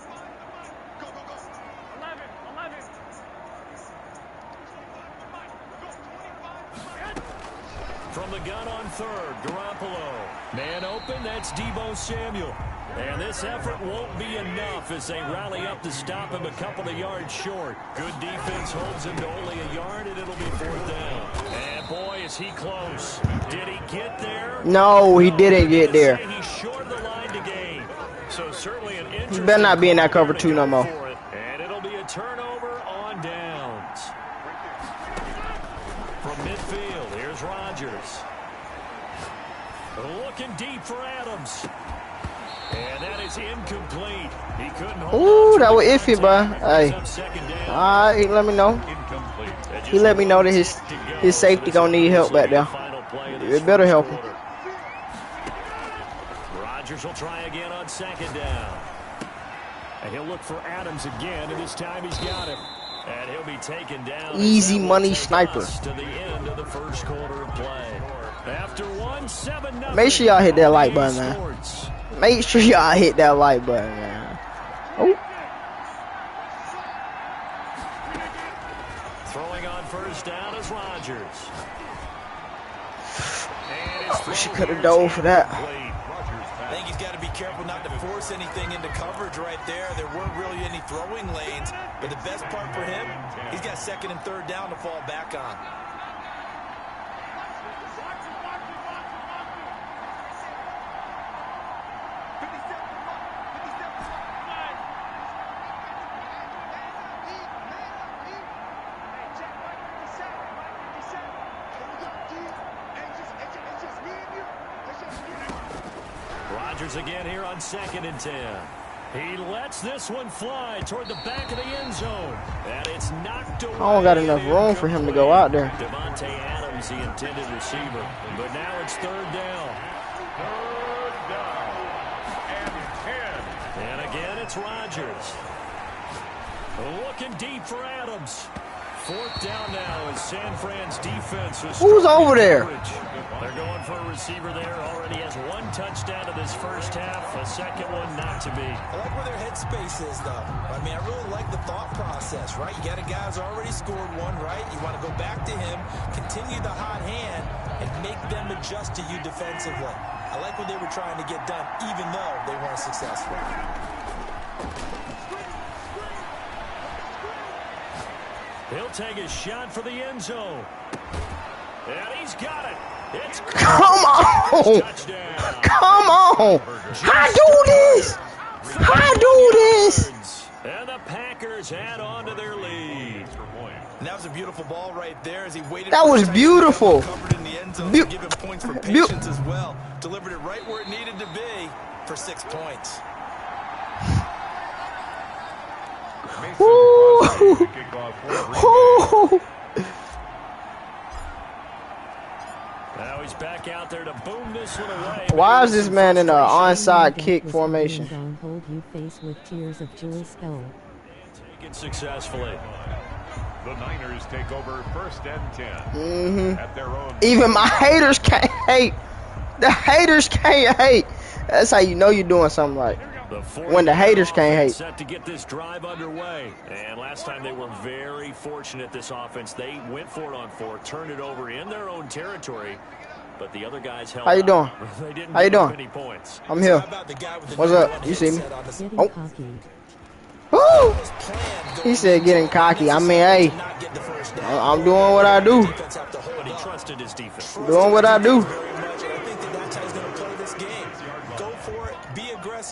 From the gun on third, Garoppolo. Man open, that's Deebo Samuel. And this effort won't be enough as they rally up to stop him a couple of yards short. Good defense holds him to only a yard, and it'll be 4th down. And boy, is he close. Did he get there? No, he didn't get there. He's short of the line to gain. So certainly an interesting. He better not be in that cover 2 no more. And it'll be a turnover on downs. From midfield, here's Rodgers. Looking deep for Adams. And that is incomplete. He couldn't hold. Ooh, that was iffy, bro. Hey. Alright, he let me know. He let me know that his safety gonna need help back there. It better help him. Rodgers will try again on 2nd down. And he'll look for Adams again, and this time he's got him. And he'll be taken down. Easy money sniper. To the end of the first quarter of play. After 1-7-0. Make sure y'all hit that like button, man. Make sure y'all hit that like button, man. Oh. Throwing on 1st down is Rodgers. She could have dove for that. I think he's got to be careful not to force anything into coverage right there. There weren't really any throwing lanes, but the best part for him, he's got 2nd and 3rd down to fall back on. Rodgers again here on 2nd and 10. He lets this one fly toward the back of the end zone. And it's knocked away. I don't got enough room for him to go out there. Devontae Adams, the intended receiver. But now it's 3rd down. 3rd down and 10. And again, it's Rodgers. Looking deep for Adams. 4th down now as San Fran's defense was. Who's over there? They're going for a receiver there. Already has 1 touchdown in this first half. A second one not to be. I like where their headspace is, though. I mean, I really like the thought process, right? You got a guy who's already scored 1, right? You want to go back to him, continue the hot hand, and make them adjust to you defensively. I like what they were trying to get done, even though they weren't successful. He'll take a shot for the end zone. And he's got it. It's Come on. Come on. How do this? How do this? And the Packers add on to their lead. And that was a beautiful ball right there as he waited. That was beautiful. Covered in the end zone to give him points for patience as well. Delivered it right where it needed to be for 6 points. Ooh. Ooh. Now he's back out there to boom this one away. Why is this man in an onside kick formation? Hold you face with tears of joy skull. Take it successfully. The Niners take over 1st and 10 at their own. Even my haters can't hate. The haters can't hate. That's how you know you're doing something right. When the haters can't hate. Set to get this drive underway. And last time they were very fortunate, this offense. They went for it on 4, turned it over in their own territory. But the other guys held. How you doing? They didn't How you doing? Any points. I'm here. What's up? You see me? Oh. Woo! He said getting cocky. I mean, hey, I'm doing what I do. But he trusted his defense. Doing what I do.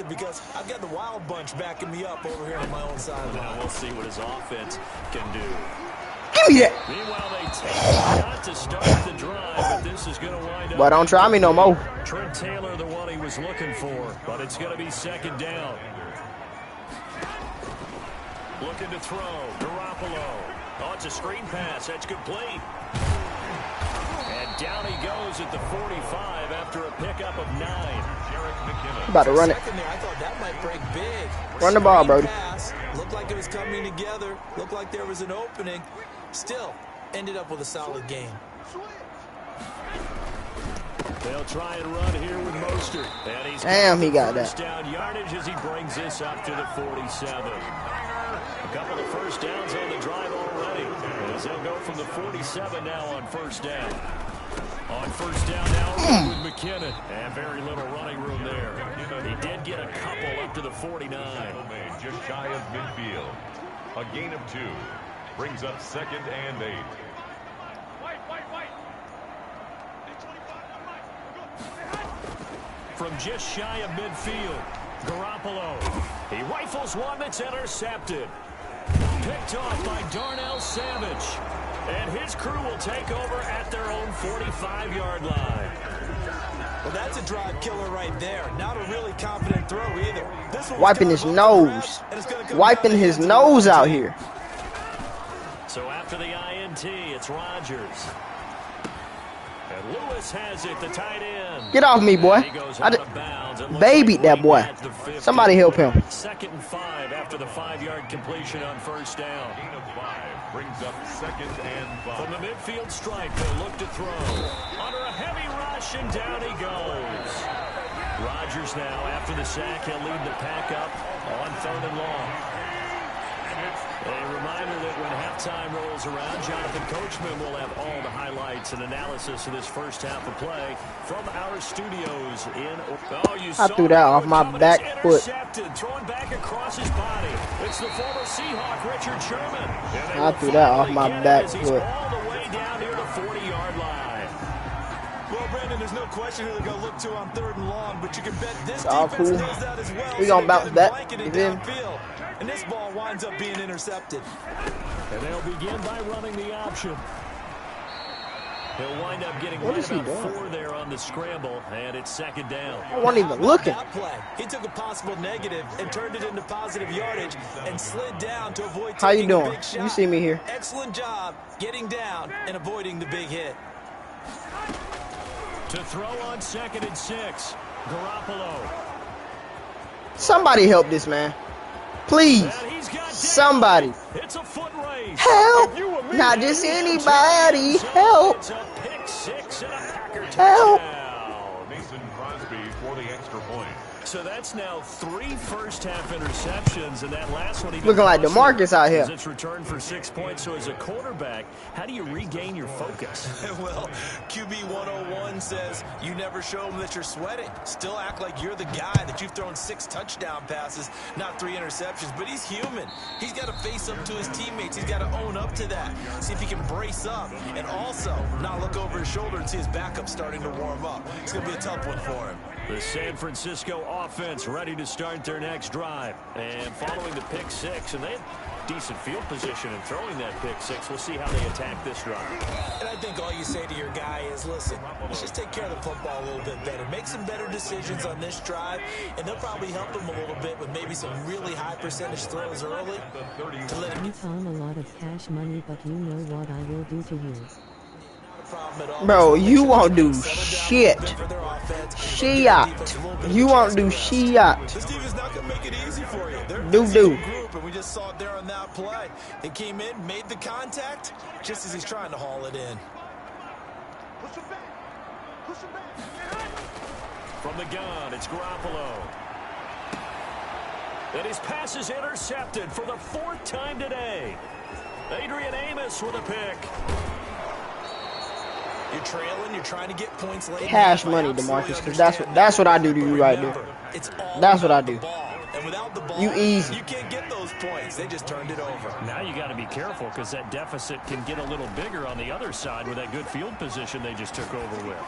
Because I've got the wild bunch backing me up over here on my own side. Now we'll see what his offense can do. Give me that. Meanwhile, they take a shot to start the drive, but this is going to wind up. But don't try me no more. Trent Taylor, the one he was looking for, but it's going to be 2nd down. Looking to throw, Garoppolo. Oh, it's a screen pass. That's complete. And down he goes at the 45 after a pickup of 9. About to run it. I thought that might break big. Run the ball, Brody. Looked looked like it was coming together. Looked like there was an opening. Still, ended up with a solid game. They'll try and run here with Mostert. And he's Damn, he got that. first down yardage as he brings this up to the 47. A couple of first downs on the drive already. As they'll go from the 47 now on first down. On first down now with McKinnon. And very little running room there. He did get a couple up to the 49. Just shy of midfield. A gain of 2. Brings up 2nd and 8. From just shy of midfield, Garoppolo. He rifles one that's intercepted. Picked off by Darnell Savage. And his crew will take over at their own 45-yard line. Well, that's a drive killer right there. Not a really confident throw either. This one Wiping his nose. Wiping his nose out here. So after the INT, it's Rodgers. And Lewis has it, the tight end. Get off me, boy. I babied that boy. Somebody help him. 2nd and 5 after the 5-yard completion on first down. Gain of 5 brings up 2nd and 5. From the midfield stripe, they'll look to throw. Under a heavy rush, and down he goes. Rodgers now, after the sack, he'll lead the pack up on 3rd and long. A reminder that when halftime rolls around, Jonathan Coachman will have all the highlights and analysis of this first half of play from our studios in. Oh, you I threw that off my back foot. Throwing back across his body. It's the former Seahawk, Richard Sherman. I threw that off my back foot. All the way down near the 40-yard line. Well, Brandon, there's no question who they're going to look to on 3rd and long, but you can bet this all defense cool. does that as well. We gonna bounce back. You feel me? And this ball winds up being intercepted. And they'll begin by running the option. He'll wind up getting What right is he about doing? 4 there on the scramble, and it's 2nd down. I wasn't even looking. That play. He took a possible negative and turned it into positive yardage and slid down to avoid How you taking a doing? big shot. You see me here. Excellent job getting down and avoiding the big hit. To throw on 2nd and 6, Garoppolo. Somebody help this man. Please. And he's got Somebody. It's a foot race. Help. Not just anybody. Help. It's a pick 6 and a Packer Help. touchdown. Mason Crosby for the extra point. So that's now 3 first-half interceptions, and that last one he Looking like DeMarcus out here. It's returned for 6 points. So as a quarterback, how do you regain your focus? Well, QB 101 says you never show them that you're sweating. Still act like you're the guy, that you've thrown 6 touchdown passes, not 3 interceptions. But he's human. He's got to face up to his teammates. He's got to own up to that. See if he can brace up and also not look over his shoulder and see his backup starting to warm up. It's going to be a tough one for him. The San Francisco offense ready to start their next drive. And following the pick 6, and they have decent field position in throwing that pick 6. We'll see how they attack this drive. And I think all you say to your guy is, listen, let's just take care of the football a little bit better. Make some better decisions on this drive, and they'll probably help him a little bit with maybe some really high percentage throws early to let him You Tom a lot of cash money, but you know what I will do to you. Bro, you won't do shit. Shit. You won't do shit. This team is not going to make it easy for you. They're a Do. physical group, and we just saw it there on that play. They came in, made the contact, just as he's trying to haul it in. Push him back. Push him back. From the gun, it's Garoppolo. And his pass is intercepted for the 4th time today. Adrian Amos with a pick. You're trailing, you're trying to get points late. Cash money, DeMarcus, because that's what I do to you right there. That's what I do. And without the ball, You easy. you can't get those points. They just turned it over. Now you got to be careful because that deficit can get a little bigger on the other side with that good field position they just took over with.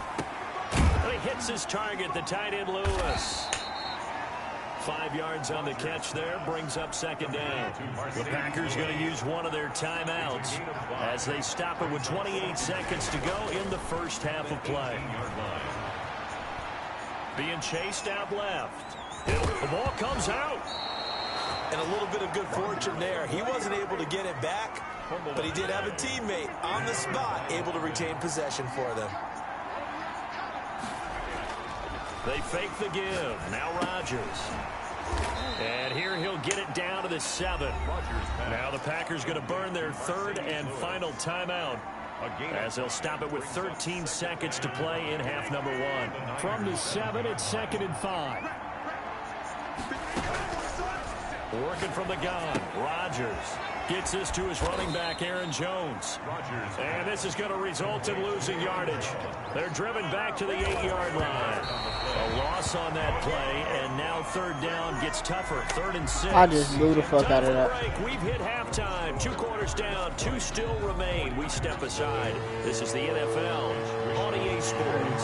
And he hits his target, the tight end Lewis. 5 yards on the catch there, brings up 2nd down. The Packers going to use one of their timeouts as they stop it with 28 seconds to go in the first half of play. Being chased out left. The ball comes out. And a little bit of good fortune there. He wasn't able to get it back, but he did have a teammate on the spot able to retain possession for them. They fake the give. Now Rodgers. And here he'll get it down to the 7. Now the Packers going to burn their 3rd and final timeout, as they'll stop it with 13 seconds to play in half number 1. From the 7, it's 2nd and 5. Working from the gun, Rodgers gets this to his running back, Aaron Jones. And this is going to result in losing yardage. They're driven back to the 8-yard line. A loss on that play, and now 3rd down gets tougher. 3rd and 6. I just blew the fuck out of that. We've hit halftime. 2 quarters down, 2 still remain. We step aside. This is the NFL on EA Sports.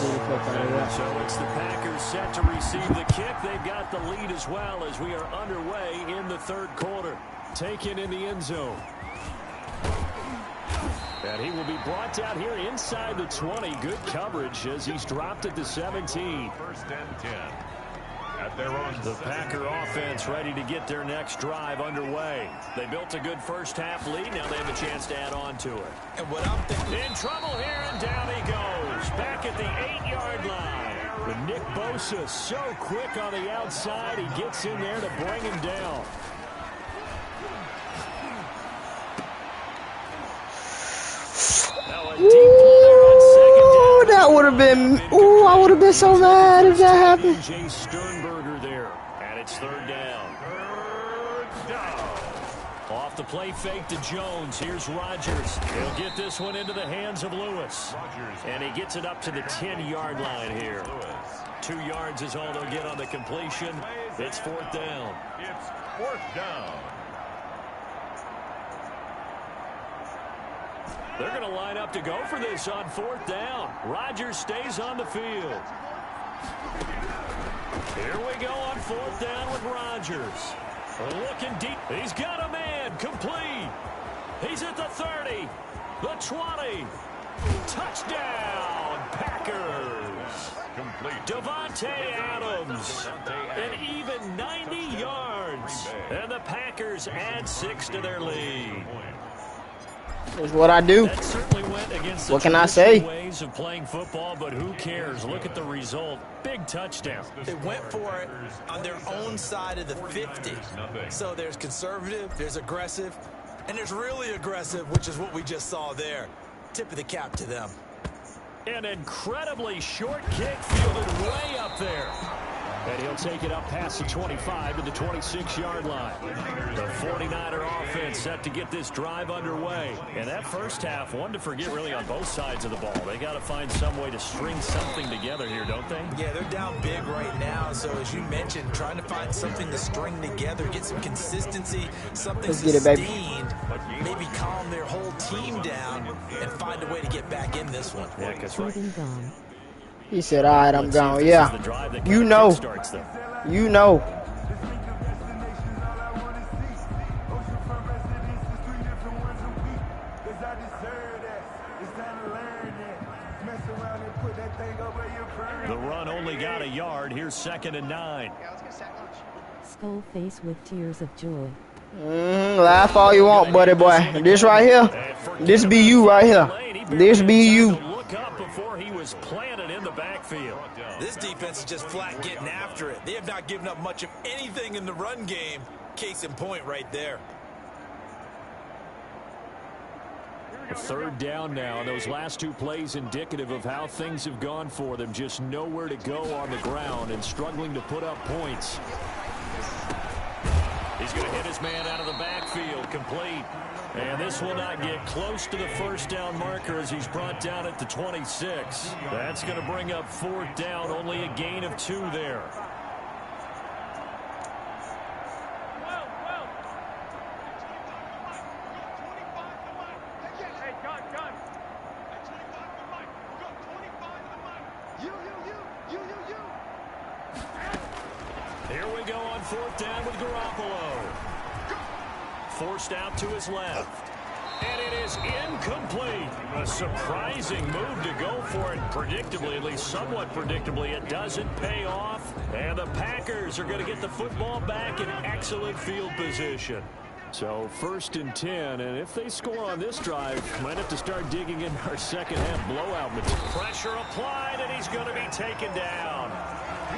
So it's the Packers set to receive the kick. They've got the lead as well as we are underway in the 3rd quarter. Taken in the end zone. And he will be brought down here inside the 20. Good coverage as he's dropped at the 17. 1st and 10. At their own the Packer offense ready to get their next drive underway. They built a good first half lead. Now they have a chance to add on to it. And what I'm thinking, in trouble here, and down he goes. Back at the 8-yard line. But Nick Bosa so quick on the outside. He gets in there to bring him down. Ooh, that would have been. Ooh, I would have been so mad if that happened. Jay Sternberger there, and it's 3rd down. Off the play fake to Jones. Here's Rodgers. He'll get this one into the hands of Lewis, and he gets it up to the 10-yard line here. 2 yards is all they'll get on the completion. It's 4th down. It's 4th down. They're going to line up to go for this on 4th down. Rodgers stays on the field. Here we go on 4th down with Rodgers. Looking deep. He's got a man. Complete. He's at the 30. The 20. Touchdown, Packers. Complete. Devontae Adams. An even 90 yards. And the Packers add 6 to their lead. Is what I do. That certainly went against the what can I say? Ways of playing football, but who cares? Look at the result. Big touchdown. they went for it on their own side of the 50. So there's conservative, there's aggressive, and there's really aggressive, which is what we just saw there. Tip of the cap to them. An incredibly short kick fielded way up there. And he'll take it up past the 25 to the 26-yard line. The 49er offense set to get this drive underway. And that first half, one to forget really on both sides of the ball. They got to find some way to string something together here, don't they? Yeah, they're down big right now. So as you mentioned, trying to find something to string together, get some consistency, something Let's get it, baby. sustained, maybe calm their whole team down and find a way to get back in this one. Yeah, that's right. Gone. He said, all right, I'm gone. Yeah. You know. You know. The run only got a yard. Here's 2nd and 9. Skull face with tears of joy. Laugh all you want, buddy boy. This right here. This be you right here. This be you. Look up before he was planted in the backfield. This defense is just flat getting after it. They have not given up much of anything in the run game. Case in point right there. 3rd down now. Those last 2 plays indicative of how things have gone for them. Just nowhere to go on the ground and struggling to put up points. He's going to hit his man out of the backfield. Complete. And this will not get close to the 1st down marker as he's brought down at the 26. That's going to bring up 4th down. Only a gain of 2 there. Here we go on 4th down with Garoppolo. Forced out to his left. And it is incomplete. A surprising move to go for it. Predictably, at least somewhat predictably, it doesn't pay off. And the Packers are going to get the football back in excellent field position. So 1st and 10, and if they score on this drive, might have to start digging in our second half blowout material. Pressure applied, and he's going to be taken down.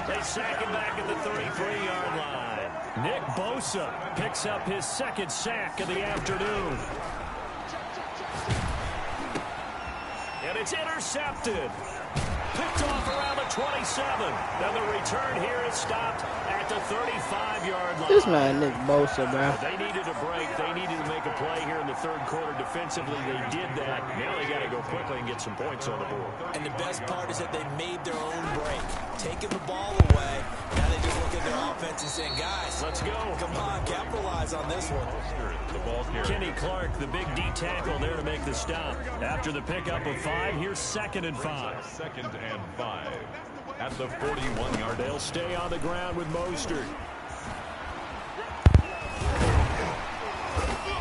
They sack him back at the 33-yard line. Nick Bosa picks up his second sack of the afternoon. And it's intercepted. Picked off around the 27. And the return here is stopped at the 35-yard line. This man, Nick Bosa, bro. They needed a break. They needed to make a play here in the third quarter defensively. They did that. Now they got to go quickly and get some points on the board. And the best part is that they made their own break. Taking the ball away. Now they just look at their offense and saying, guys, let's go. Come on, capitalize on this one. Kenny Clark, the big D tackle there to make the stop. After the pickup of 5, here's 2nd and 5. 2nd and 5 at the 41-yard. They'll stay on the ground with Mostert.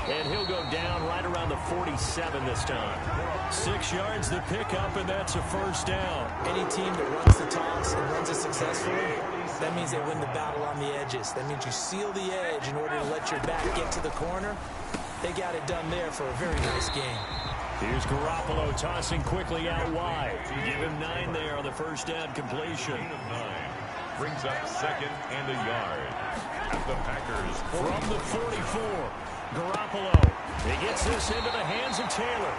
And he'll go down right around the 47 this time. 6 yards the pickup, and that's a first down. Any team that runs the toss and runs it successfully, that means they win the battle on the edges. That means you seal the edge in order to let your back get to the corner. They got it done there for a very nice game. Here's Garoppolo tossing quickly out wide. Give him 9 there on the first down completion. 9 brings up 2nd and a yard at the Packers. From the 44, Garoppolo. He gets this into the hands of Taylor.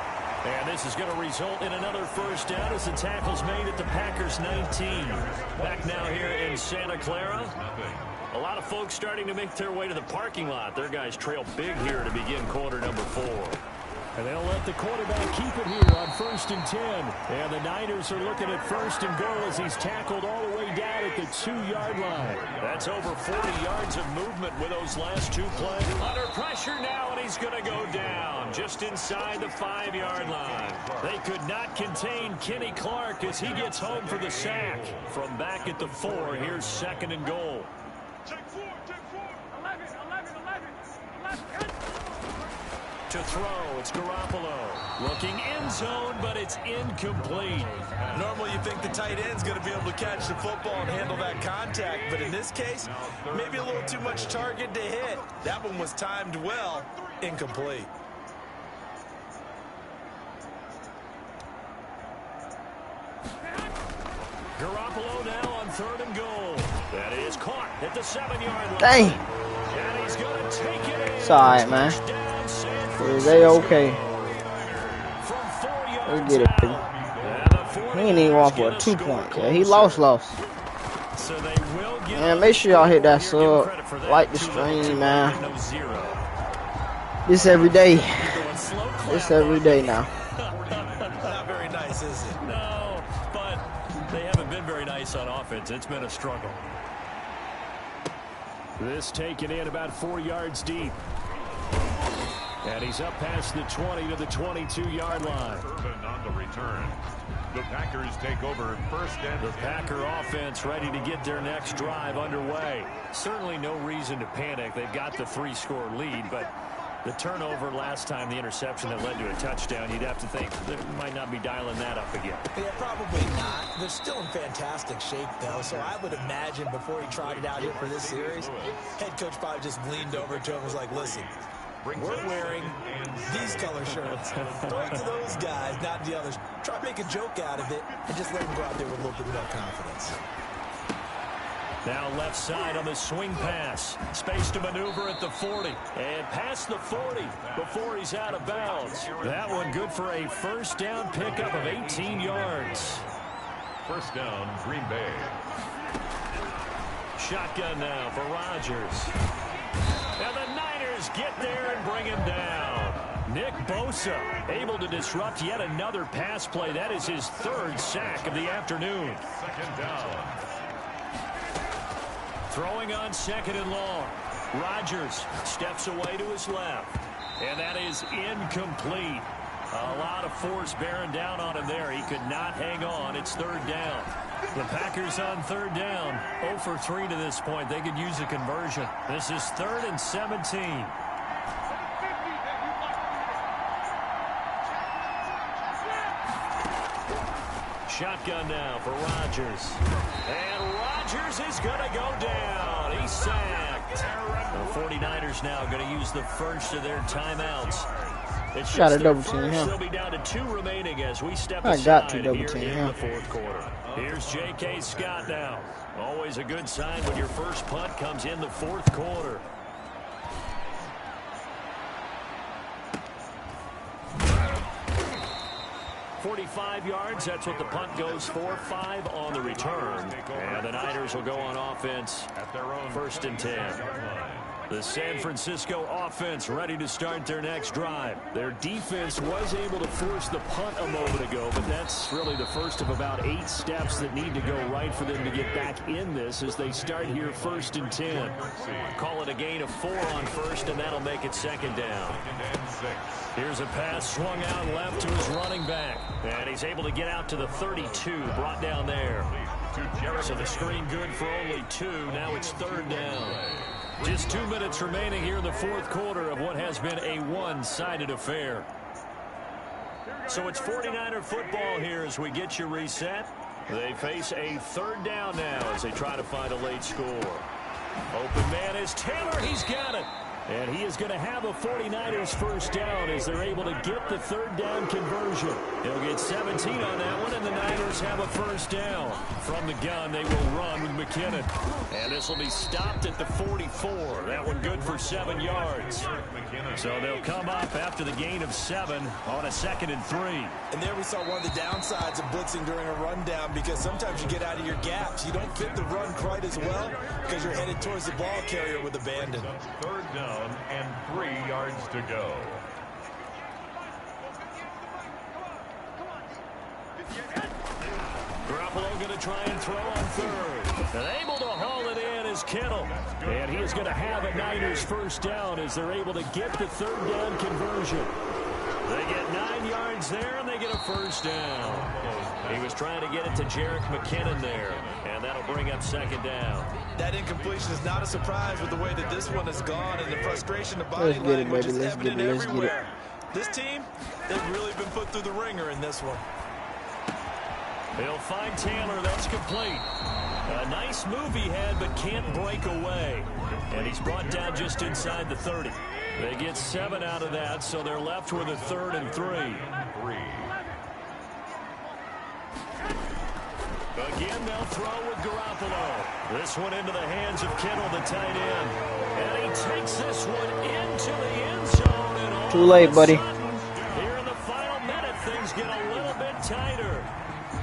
And this is going to result in another first down as the tackle's made at the Packers 19. Back now here in Santa Clara. A lot of folks starting to make their way to the parking lot. Their guys trail big here to begin quarter number 4. And they'll let the quarterback keep it here on 1st and 10. And the Niners are looking at 1st and goal as he's tackled all the way down at the 2-yard line. That's over 40 yards of movement with those last 2 plays. Under pressure now, and he's going to go down just inside the 5-yard line. They could not contain Kenny Clark as he gets home for the sack. From back at the 4, here's 2nd and goal. Check 4, 11, 11. To throw, it's Garoppolo. Looking end zone, but it's incomplete. Normally you think the tight end's going to be able to catch the football and handle that contact, but in this case, maybe a little too much target to hit. That one was timed well. Incomplete. Garoppolo now on 3rd and goal. That is caught at the 7-yard line. Dang. And he's going to take it in. It's all right, man. They okay. Let's get it, baby. He ain't even want for a 2-point. Yeah, he lost. So they will get Man, make sure y'all hit that sub. Like the stream, man. This every day. This every day now. Not very nice, is it? No, but they haven't been very nice on offense. It's been a struggle. This taken in about 4 yards deep. And he's up past the 20 to the 22-yard line. Urban on the return. The Packers take over 1st and The Packer offense ready to get their next drive underway. Certainly no reason to panic. They've got the 3-score lead, but the turnover last time, the interception that led to a touchdown, you'd have to think they might not be dialing that up again. Yeah, probably not. They're still in fantastic shape, though, so I would imagine before he trotted out here for this series, head coach probably just leaned over to him and was like, listen, we're wearing these color shirts. Throw it to those guys, not the others. Try to make a joke out of it and just let them go out there with a little bit more confidence. Now left side on the swing pass. Space to maneuver at the 40. And past the 40 before he's out of bounds. That one good for a first down pickup of 18 yards. 1st down, Green Bay. Shotgun now for Rodgers. And the Niners get there and bring him down. Nick Bosa able to disrupt yet another pass play. That is his 3rd sack of the afternoon. 2nd down. Throwing on 2nd and long. Rodgers steps away to his left. And that is incomplete. A lot of force bearing down on him there. He could not hang on. It's 3rd down. The Packers on 3rd down. 0 for 3 to this point. They could use a conversion. This is 3rd and 17. Shotgun now for Rodgers. And Rodgers is going to go down. He's sacked. The 49ers now going to use the first of their timeouts. It's Got just a their double team, first. huh? They'll be down to 2 remaining as we step I aside got to double here team, in huh? the fourth quarter. Here's J.K. Scott now. Always a good sign when your first punt comes in the fourth quarter. .45 yards, that's what the punt goes for. 5 on the return. And the Niners will go on offense at their own 1st and 10. The San Francisco offense ready to start their next drive. Their defense was able to force the punt a moment ago, but that's really the first of about 8 steps that need to go right for them to get back in this as they start here 1st and 10. Call it a gain of 4 on 1st, and that'll make it 2nd down. Here's a pass swung out left to his running back, and he's able to get out to the 32, brought down there. So the screen good for only 2. Now it's 3rd down. Just 2 minutes remaining here in the fourth quarter of what has been a one-sided affair. So it's 49er football here as we get you reset. They face a 3rd down now as they try to find a late score. Open man is Taylor. He's got it. And he is going to have a 49ers 1st down as they're able to get the 3rd down conversion. He'll get 17 on that one, and the Niners have a 1st down. From the gun, they will run with McKinnon. And this will be stopped at the 44. That one good for 7 yards. So they'll come up after the gain of 7 on a 2nd and 3. And there we saw one of the downsides of blitzing during a rundown, because sometimes you get out of your gaps. You don't fit the run quite as well because you're headed towards the ball carrier with abandon. 3rd down and 3 yards to go. Garoppolo going to try and throw on 3rd. And able to haul it in is Kittle. And he is going to have a Niners 1st down as they're able to get the 3rd down conversion. They get 9 yards there, and they get a 1st down. He was trying to get it to Jerick McKinnon there, and that'll bring up 2nd down. That incompletion is not a surprise with the way that this one has gone, and the frustration of body language is evident everywhere. This team, they've really been put through the ringer in this one. They'll find Taylor. That's complete. A nice move he had, but can't break away. And he's brought down just inside the 30. They get 7 out of that, so they're left with a 3rd and 3. Again, they'll throw with Garoppolo. This one into the hands of Kittle, the tight end. And he takes this one into the end zone. And Too late, buddy. Here in the final minute, things get a little bit tighter.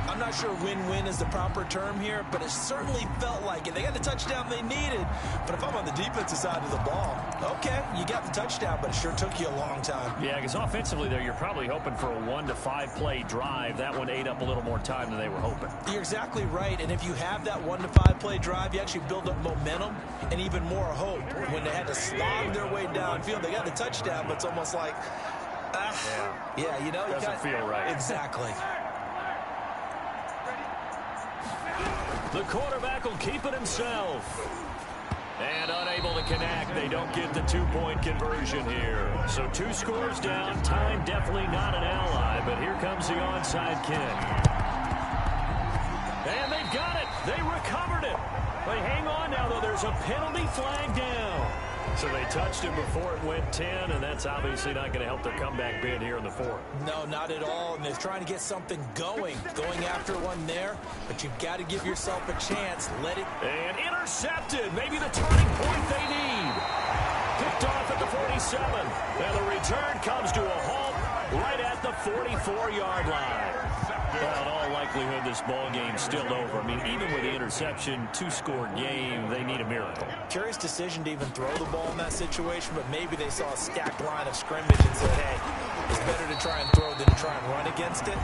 I'm not sure win-win is the proper term here, but it certainly felt like it. They got the touchdown they needed, but if I'm on the defensive side of the ball, okay, you got the touchdown, but it sure took you a long time. Yeah, because offensively there, you're probably hoping for a 1 to 5 play drive. That one ate up a little more time than they were hoping. You're exactly right, and if you have that 1 to 5 play drive, you actually build up momentum and even more hope. When they had to slog their way downfield, they got the touchdown, but it's almost like, yeah, you know, doesn't feel right. Exactly. The quarterback will keep it himself. And unable to connect. They don't get the 2-point conversion here. So 2 scores down. Time definitely not an ally, but here comes the onside kick. And they've got it. They recovered it. They hang on now, though. There's a penalty flag down. So they touched him before it went 10, and that's obviously not going to help their comeback bid here in the 4th. No, not at all, and they're trying to get something going after one there, but you've got to give yourself a chance. Let it. And intercepted. Maybe the turning point they need. Picked off at the 47, and the return comes to a halt right at the 44-yard line. Well, in all likelihood, this ball game's still over. I mean, even with the interception, 2-score game, they need a miracle. Curious decision to even throw the ball in that situation, but maybe they saw a stacked line of scrimmage and said, hey, it's better to try and throw than to try and run against it.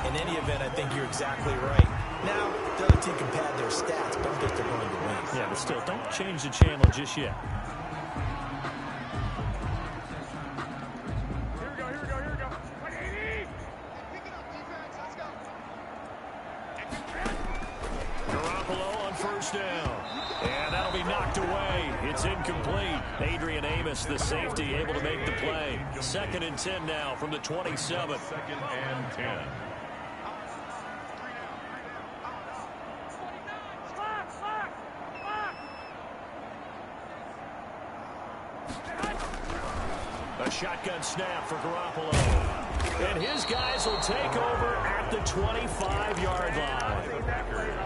In any event, I think you're exactly right. Now, the other team can pad their stats, but I think they're going to win. Yeah, but still, don't change the channel just yet. It's incomplete. Adrian Amos, the safety, able to make the play. 2nd and 10 now from the 27. 2nd and 10. A A shotgun snap for Garoppolo. And his guys will take over at the 25-yard line.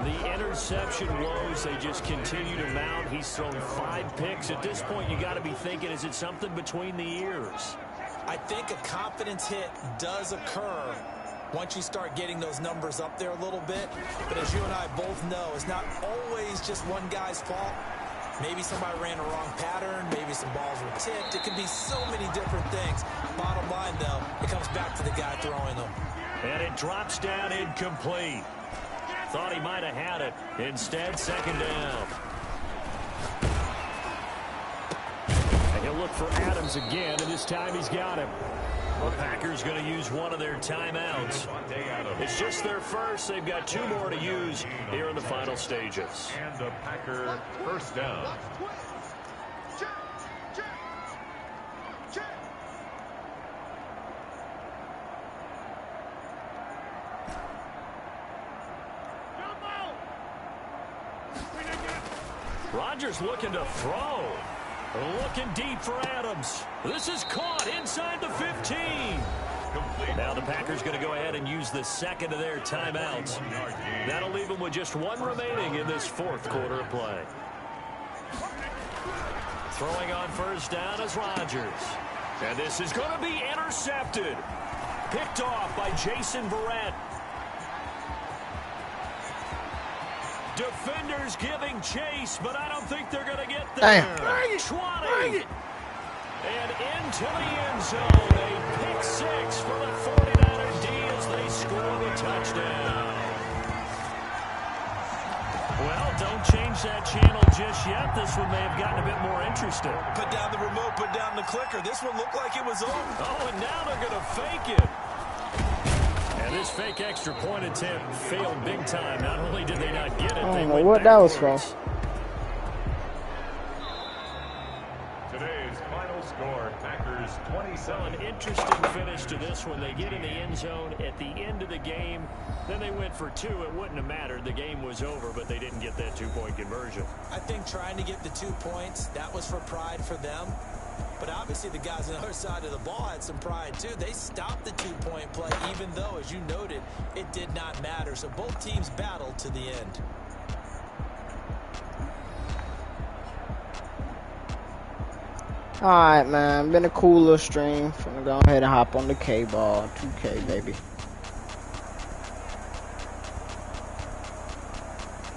The interception woes, they just continue to mount. He's thrown 5 picks. At this point, you got to be thinking, is it something between the ears? I think a confidence hit does occur once you start getting those numbers up there a little bit. But as you and I both know, it's not always just one guy's fault. Maybe somebody ran a wrong pattern. Maybe some balls were tipped. It could be so many different things. Bottom line, though, it comes back to the guy throwing them. And it drops down incomplete. Thought he might have had it. Instead, second down. And he'll look for Adams again, and this time he's got him. The Packers going to use one of their timeouts. It's just their first. They've got 2 more to use here in the final stages. And the Packer first down. Rodgers looking to throw. Looking deep for Adams. This is caught inside the 15. Now the Packers going to go ahead and use the second of their timeouts. That'll leave them with just 1 remaining in this 4th quarter of play. Throwing on first down is Rodgers. And this is going to be intercepted. Picked off by Jason Verrett. Defenders giving chase, but I don't think they're going to get there. 20. And into the end zone. A pick 6 for the 49er D as they score the touchdown. Well, don't change that channel just yet. This one may have gotten a bit more interesting. Put down the remote, put down the clicker. This one looked like it was over. Oh, and now they're going to fake it. And this fake extra point attempt failed big time. Not only did they not get it, I don't know what that was from. Today's final score, Packers 27. An interesting finish to this one. They get in the end zone at the end of the game. Then they went for 2. It wouldn't have mattered. The game was over, but they didn't get that 2-point conversion. I think trying to get the 2 points, that was for pride for them. But obviously the guys on the other side of the ball had some pride too. They stopped the 2-point play, even though, as you noted, it did not matter. So both teams battled to the end. Alright, man. Been a cool little stream. Finna go ahead and hop on the K-ball. 2K, baby.